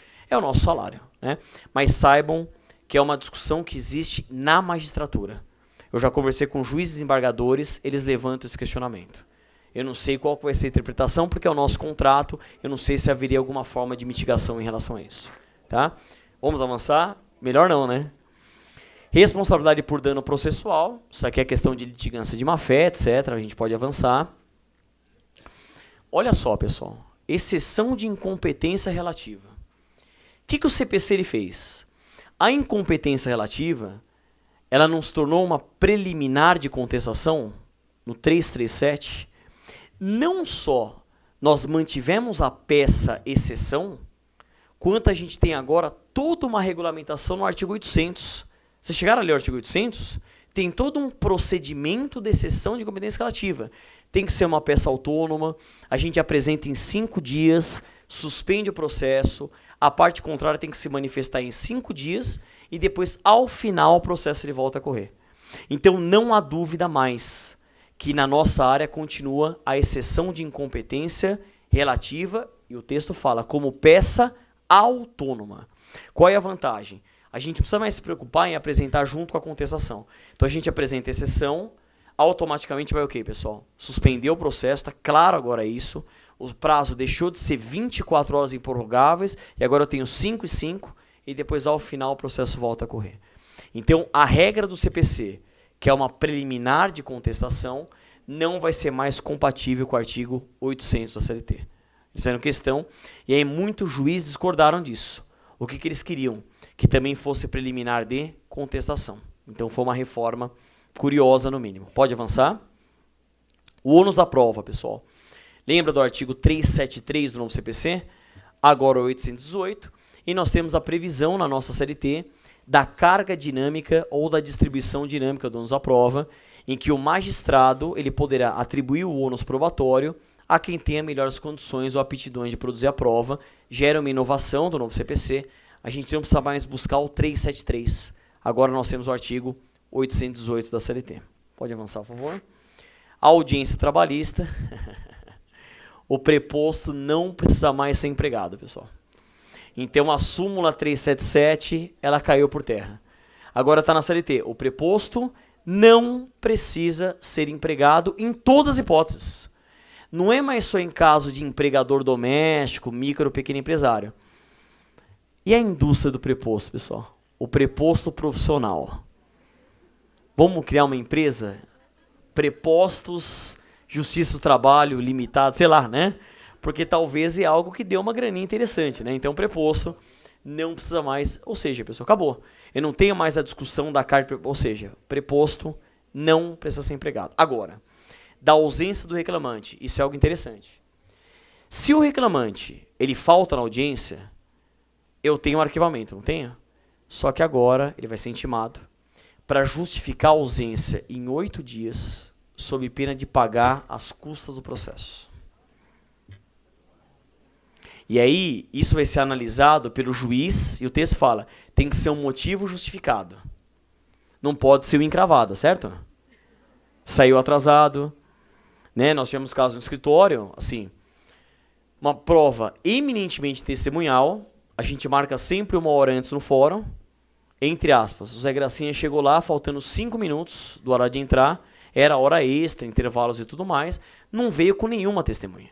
salário, né? Mas saibam que é uma discussão que existe na magistratura. Eu já conversei com juízes e desembargadores, eles levantam esse questionamento. Eu não sei qual vai ser a interpretação, porque é o nosso contrato, eu não sei se haveria alguma forma de mitigação em relação a isso. Tá? Vamos avançar? Melhor não, né? Responsabilidade por dano processual, isso aqui é questão de litigância de má-fé, etc. A gente pode avançar. Olha só, pessoal, exceção de incompetência relativa. O que o CPC ele fez? A incompetência relativa, ela não se tornou uma preliminar de contestação no 337. Não só nós mantivemos a peça exceção, quanto a gente tem agora toda uma regulamentação no artigo 800. Vocês chegaram a ler o artigo 800? Tem todo um procedimento de exceção de incompetência relativa. Tem que ser uma peça autônoma, a gente apresenta em 5 dias, suspende o processo, a parte contrária tem que se manifestar em 5 dias e depois, ao final, o processo ele volta a correr. Então, não há dúvida mais que na nossa área continua a exceção de incompetência relativa, e o texto fala, como peça autônoma. Qual é a vantagem? A gente não precisa mais se preocupar em apresentar junto com a contestação. Então, a gente apresenta a exceção, automaticamente vai o quê, pessoal? Suspender o processo, está claro agora isso. O prazo deixou de ser 24 horas improrrogáveis e agora eu tenho 5 e 5 e depois ao final o processo volta a correr. Então a regra do CPC, que é uma preliminar de contestação, não vai ser mais compatível com o artigo 800 da CLT. Isso era uma questão e aí muitos juízes discordaram disso. O que eles queriam? Que também fosse preliminar de contestação. Então foi uma reforma curiosa no mínimo. Pode avançar? O ônus da prova, pessoal. Lembra do artigo 373 do novo CPC? Agora o 818. E nós temos a previsão na nossa CLT da carga dinâmica ou da distribuição dinâmica do ônus da prova, em que o magistrado ele poderá atribuir o ônus probatório a quem tenha melhores condições ou aptidões de produzir a prova. Gera uma inovação do novo CPC. A gente não precisa mais buscar o 373. Agora nós temos o artigo 818 da CLT. Pode avançar, por favor. A audiência trabalhista. O preposto não precisa mais ser empregado, pessoal. Então a súmula 377, ela caiu por terra. Agora está na CLT. O preposto não precisa ser empregado em todas as hipóteses. Não é mais só em caso de empregador doméstico, micro ou pequeno empresário. E a indústria do preposto, pessoal? O preposto profissional. Vamos criar uma empresa? Prepostos, Justiça do Trabalho Limitado, sei lá, né? Porque talvez é algo que dê uma graninha interessante, né? Então, preposto não precisa mais, ou seja, pessoal, acabou. Eu não tenho mais a discussão da carta, ou seja, preposto não precisa ser empregado. Agora, da ausência do reclamante, isso é algo interessante. Se o reclamante, ele falta na audiência, eu tenho um arquivamento, não tenho? Só que agora ele vai ser intimado para justificar a ausência em 8 dias, sob pena de pagar as custas do processo. E aí, isso vai ser analisado pelo juiz, e o texto fala, tem que ser um motivo justificado. Não pode ser uma encravada, certo? Saiu atrasado, né? Nós tivemos casos no escritório, assim, uma prova eminentemente testemunhal, a gente marca sempre 1 hora antes no fórum, entre aspas, o Zé Gracinha chegou lá, faltando 5 minutos do horário de entrar, era hora extra, intervalos e tudo mais, não veio com nenhuma testemunha.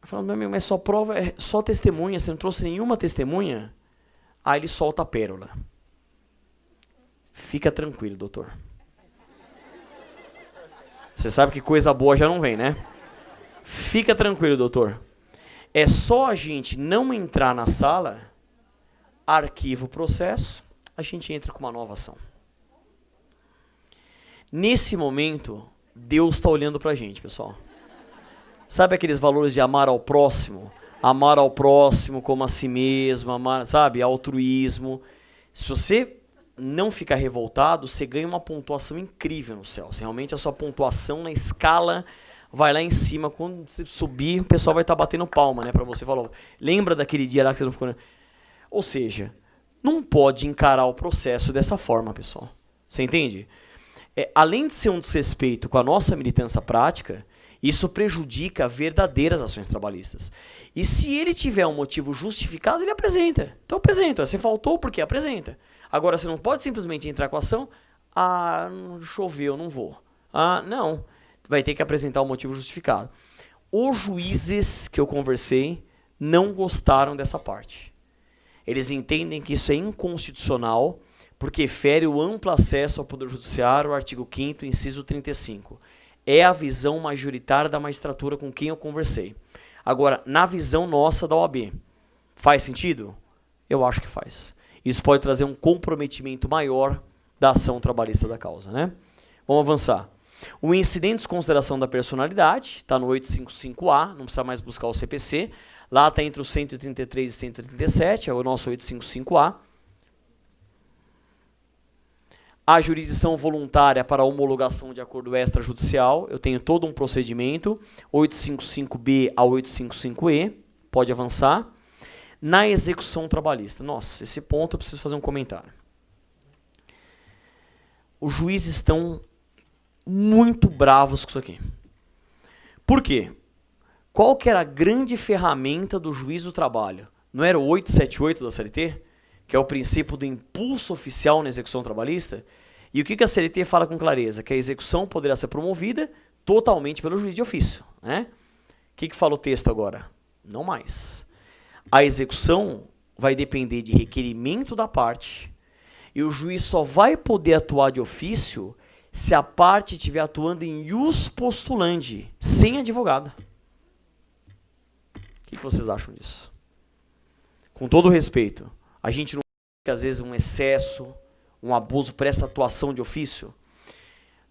Eu falo, meu amigo, mas só prova, só testemunha, você não trouxe nenhuma testemunha? Aí ele solta a pérola. Fica tranquilo, doutor. Você sabe que coisa boa já não vem, né? Fica tranquilo, doutor. É só a gente não entrar na sala, arquiva o processo, a gente entra com uma nova ação. Nesse momento, Deus está olhando para a gente, pessoal. Sabe aqueles valores de amar ao próximo? Amar ao próximo como a si mesmo, amar, sabe? Altruísmo. Se você não ficar revoltado, você ganha uma pontuação incrível no céu. Realmente a sua pontuação na escala vai lá em cima. Quando você subir, o pessoal vai estar batendo palma, né? Para você falar, lembra daquele dia lá que você não ficou... Ou seja, não pode encarar o processo dessa forma, pessoal. Você entende? Além de ser um desrespeito com a nossa militância prática, isso prejudica verdadeiras ações trabalhistas. E se ele tiver um motivo justificado, ele apresenta. Então apresenta. Você faltou porque apresenta. Agora, você não pode simplesmente entrar com a ação. Ah, choveu, não vou. Ah, não. Vai ter que apresentar um motivo justificado. Os juízes que eu conversei não gostaram dessa parte. Eles entendem que isso é inconstitucional porque fere o amplo acesso ao Poder Judiciário, o artigo 5º, inciso 35. É a visão majoritária da magistratura com quem eu conversei. Agora, na visão nossa da OAB, faz sentido? Eu acho que faz. Isso pode trazer um comprometimento maior da ação trabalhista da causa, né? Vamos avançar. O incidente de desconsideração da personalidade, está no 855A, não precisa mais buscar o CPC. Lá está entre o 133 e 137, é o nosso 855A. A jurisdição voluntária para homologação de acordo extrajudicial, eu tenho todo um procedimento, 855B a 855E, pode avançar. Na execução trabalhista, nossa, esse ponto eu preciso fazer um comentário. Os juízes estão muito bravos com isso aqui. Por quê? Qual que era a grande ferramenta do juiz do trabalho? Não era o 878 da CLT? Que é o princípio do impulso oficial na execução trabalhista? E o que a CLT fala com clareza? Que a execução poderá ser promovida totalmente pelo juiz de ofício, né? O que fala o texto agora? Não mais. A execução vai depender de requerimento da parte e o juiz só vai poder atuar de ofício se a parte estiver atuando em ius postulandi, sem advogado. O que vocês acham disso? Com todo respeito, a gente não que às vezes um excesso, um abuso por essa atuação de ofício.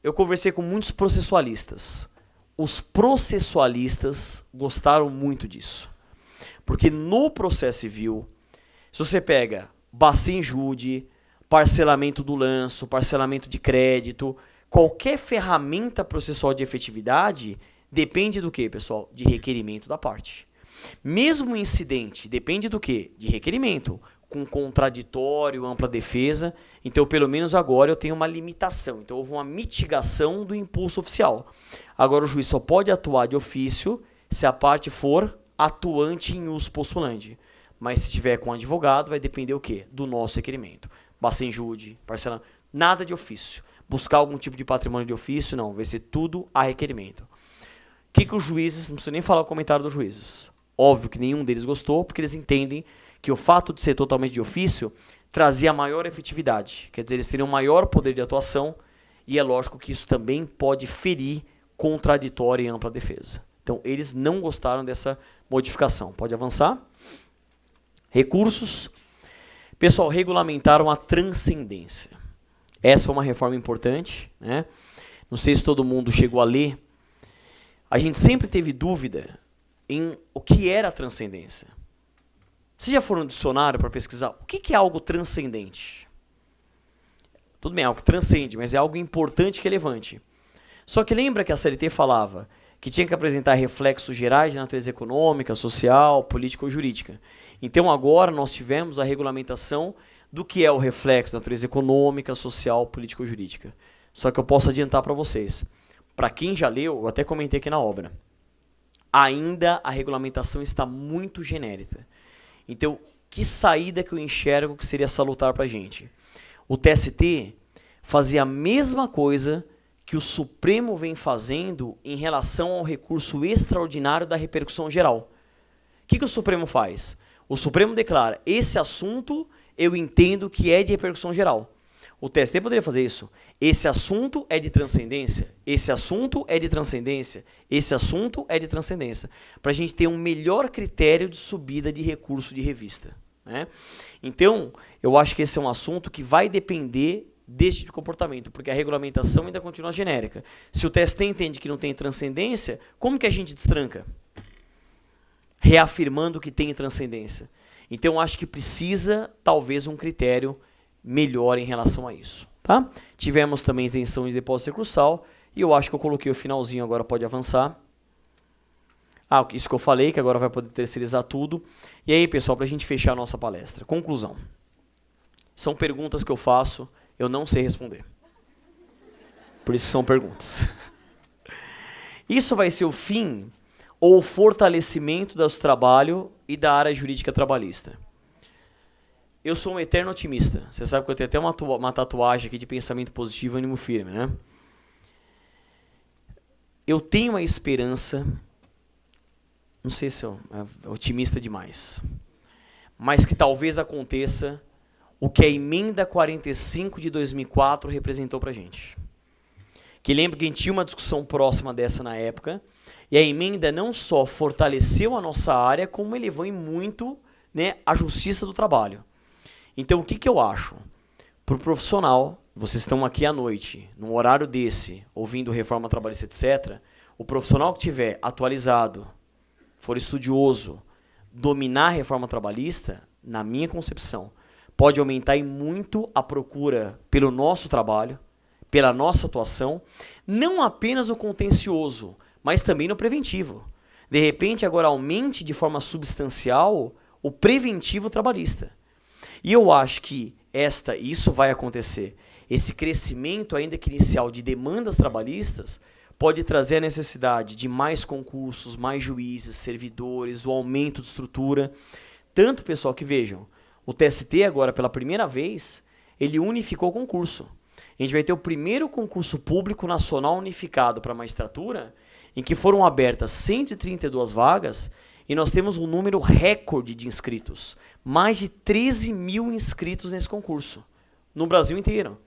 Eu conversei com muitos processualistas. Os processualistas gostaram muito disso. Porque no processo civil, se você pega bacen-jude, parcelamento do lanço, parcelamento de crédito, qualquer ferramenta processual de efetividade depende do quê, pessoal? De requerimento da parte. Mesmo o incidente depende do quê? De requerimento, com contraditório, ampla defesa. Então, pelo menos agora eu tenho uma limitação. Então, houve uma mitigação do impulso oficial. Agora, o juiz só pode atuar de ofício se a parte for atuante em uso postulante. Mas se tiver com advogado, vai depender o quê? Do nosso requerimento. Bacenjude, parcelamento, nada de ofício. Buscar algum tipo de patrimônio de ofício, não. Vai ser tudo a requerimento. O que os juízes, não precisa nem falar o comentário dos juízes. Óbvio que nenhum deles gostou, porque eles entendem que o fato de ser totalmente de ofício trazia maior efetividade. Quer dizer, eles teriam maior poder de atuação e é lógico que isso também pode ferir contraditória e ampla defesa. Então, eles não gostaram dessa modificação. Pode avançar. Recursos. Pessoal, regulamentaram a transcendência. Essa foi uma reforma importante, né? Não sei se todo mundo chegou a ler. A gente sempre teve dúvida em o que era a transcendência. Vocês já foram no dicionário para pesquisar o que é algo transcendente? Tudo bem, é algo que transcende, mas é algo importante e relevante. Só que lembra que a CLT falava que tinha que apresentar reflexos gerais de natureza econômica, social, política ou jurídica. Então agora nós tivemos a regulamentação do que é o reflexo de natureza econômica, social, política ou jurídica. Só que eu posso adiantar para vocês. Para quem já leu, eu até comentei aqui na obra, ainda a regulamentação está muito genérica. Então, que saída que eu enxergo que seria salutar para a gente? O TST fazia a mesma coisa que o Supremo vem fazendo em relação ao recurso extraordinário da repercussão geral. O que o Supremo faz? O Supremo declara, esse assunto eu entendo que é de repercussão geral. O TST poderia fazer isso. Esse assunto é de transcendência, esse assunto é de transcendência, esse assunto é de transcendência. Para a gente ter um melhor critério de subida de recurso de revista, né? Então, eu acho que esse é um assunto que vai depender desse tipo de comportamento, porque a regulamentação ainda continua genérica. Se o TST entende que não tem transcendência, como que a gente destranca? Reafirmando que tem transcendência. Então, eu acho que precisa, talvez, um critério melhor em relação a isso. Tá? Tivemos também isenção de depósito recursal, e eu acho que eu coloquei o finalzinho, agora pode avançar. Ah, isso que eu falei, que agora vai poder terceirizar tudo. E aí, pessoal, para a gente fechar a nossa palestra. Conclusão. São perguntas que eu faço, eu não sei responder. Por isso que são perguntas. Isso vai ser o fim ou o fortalecimento do trabalho e da área jurídica trabalhista? Eu sou um eterno otimista. Você sabe que eu tenho até uma tatuagem aqui de pensamento positivo e ânimo firme, né? Eu tenho a esperança, não sei se é otimista demais, mas que talvez aconteça o que a emenda 45 de 2004 representou pra gente. Que lembra que a gente tinha uma discussão próxima dessa na época, e a emenda não só fortaleceu a nossa área, como elevou em muito, né, a justiça do trabalho. Então, o que eu acho? Para o profissional, vocês estão aqui à noite, num horário desse, ouvindo reforma trabalhista, etc., o profissional que tiver atualizado, for estudioso, dominar a reforma trabalhista, na minha concepção, pode aumentar em muito a procura pelo nosso trabalho, pela nossa atuação, não apenas no contencioso, mas também no preventivo. De repente, agora aumente de forma substancial o preventivo trabalhista. E eu acho que isso vai acontecer. Esse crescimento, ainda que inicial, de demandas trabalhistas pode trazer a necessidade de mais concursos, mais juízes, servidores, o aumento de estrutura. Tanto, pessoal, que vejam, o TST agora, pela primeira vez, ele unificou o concurso. A gente vai ter o primeiro concurso público nacional unificado para a magistratura, em que foram abertas 132 vagas, e nós temos um número recorde de inscritos. Mais de 13 mil inscritos nesse concurso, no Brasil inteiro.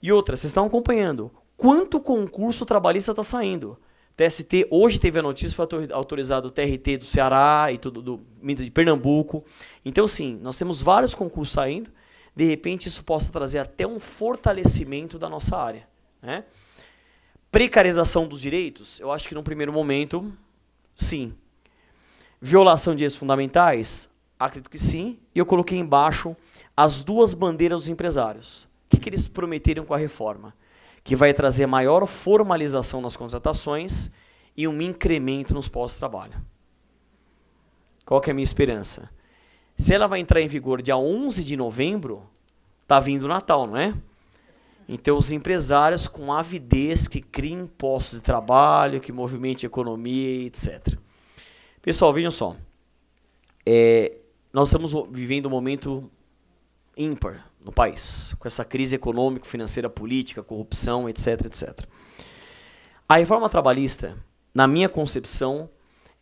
E outra, vocês estão acompanhando, quanto concurso trabalhista está saindo? TST, hoje teve a notícia, foi autorizado o TRT do Ceará e tudo de Pernambuco. Então, sim, nós temos vários concursos saindo, de repente isso possa trazer até um fortalecimento da nossa área, né? Precarização dos direitos, eu acho que num primeiro momento, sim. Violação de direitos fundamentais? Acredito que sim. E eu coloquei embaixo as duas bandeiras dos empresários. O que eles prometeram com a reforma? Que vai trazer maior formalização nas contratações e um incremento nos pós-trabalho. Qual que é a minha esperança? Se ela vai entrar em vigor dia 11 de novembro, tá vindo o Natal, não é? Então, os empresários com avidez que criem postos de trabalho, que movimentem a economia, etc. Pessoal, vejam só. Nós estamos vivendo um momento ímpar no país, com essa crise econômica, financeira, política, corrupção, etc, etc. A reforma trabalhista, na minha concepção,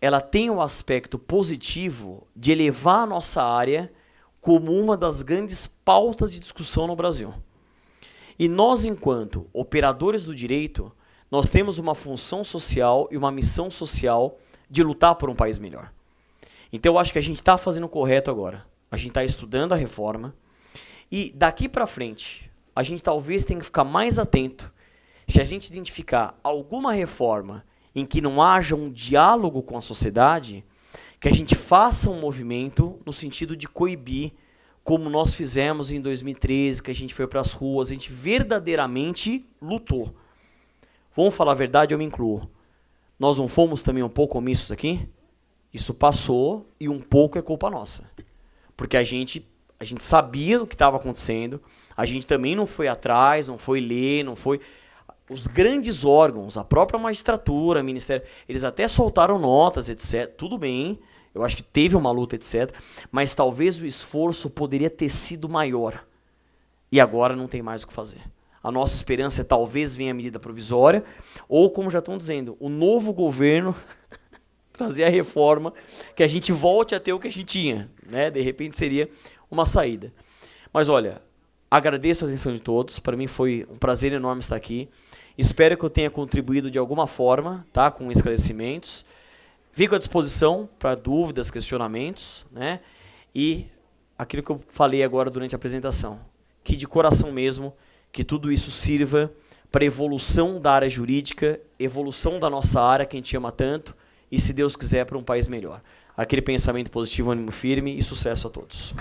ela tem o aspecto positivo de elevar a nossa área como uma das grandes pautas de discussão no Brasil. E nós, enquanto operadores do direito, nós temos uma função social e uma missão social de lutar por um país melhor. Então eu acho que a gente está fazendo o correto agora. A gente está estudando a reforma e daqui para frente a gente talvez tenha que ficar mais atento se a gente identificar alguma reforma em que não haja um diálogo com a sociedade, que a gente faça um movimento no sentido de coibir, como nós fizemos em 2013, que a gente foi para as ruas, a gente verdadeiramente lutou. Vamos falar a verdade, eu me incluo. Nós não fomos também um pouco omissos aqui? Isso passou e um pouco é culpa nossa. Porque a gente sabia do que estava acontecendo, a gente também não foi atrás, não foi ler, não foi... Os grandes órgãos, a própria magistratura, o Ministério, eles até soltaram notas, etc. Tudo bem, eu acho que teve uma luta, etc. Mas talvez o esforço poderia ter sido maior. E agora não tem mais o que fazer. A nossa esperança é talvez venha a medida provisória, ou como já estão dizendo, o novo governo trazer a reforma, que a gente volte a ter o que a gente tinha, né? De repente seria uma saída. Mas olha, agradeço a atenção de todos, para mim foi um prazer enorme estar aqui. Espero que eu tenha contribuído de alguma forma, tá? Com esclarecimentos. Fico à disposição para dúvidas, questionamentos, né? E aquilo que eu falei agora durante a apresentação, que de coração mesmo, que tudo isso sirva para a evolução da área jurídica, evolução da nossa área, que a gente ama tanto, e, se Deus quiser, para um país melhor. Aquele pensamento positivo, ânimo firme e sucesso a todos.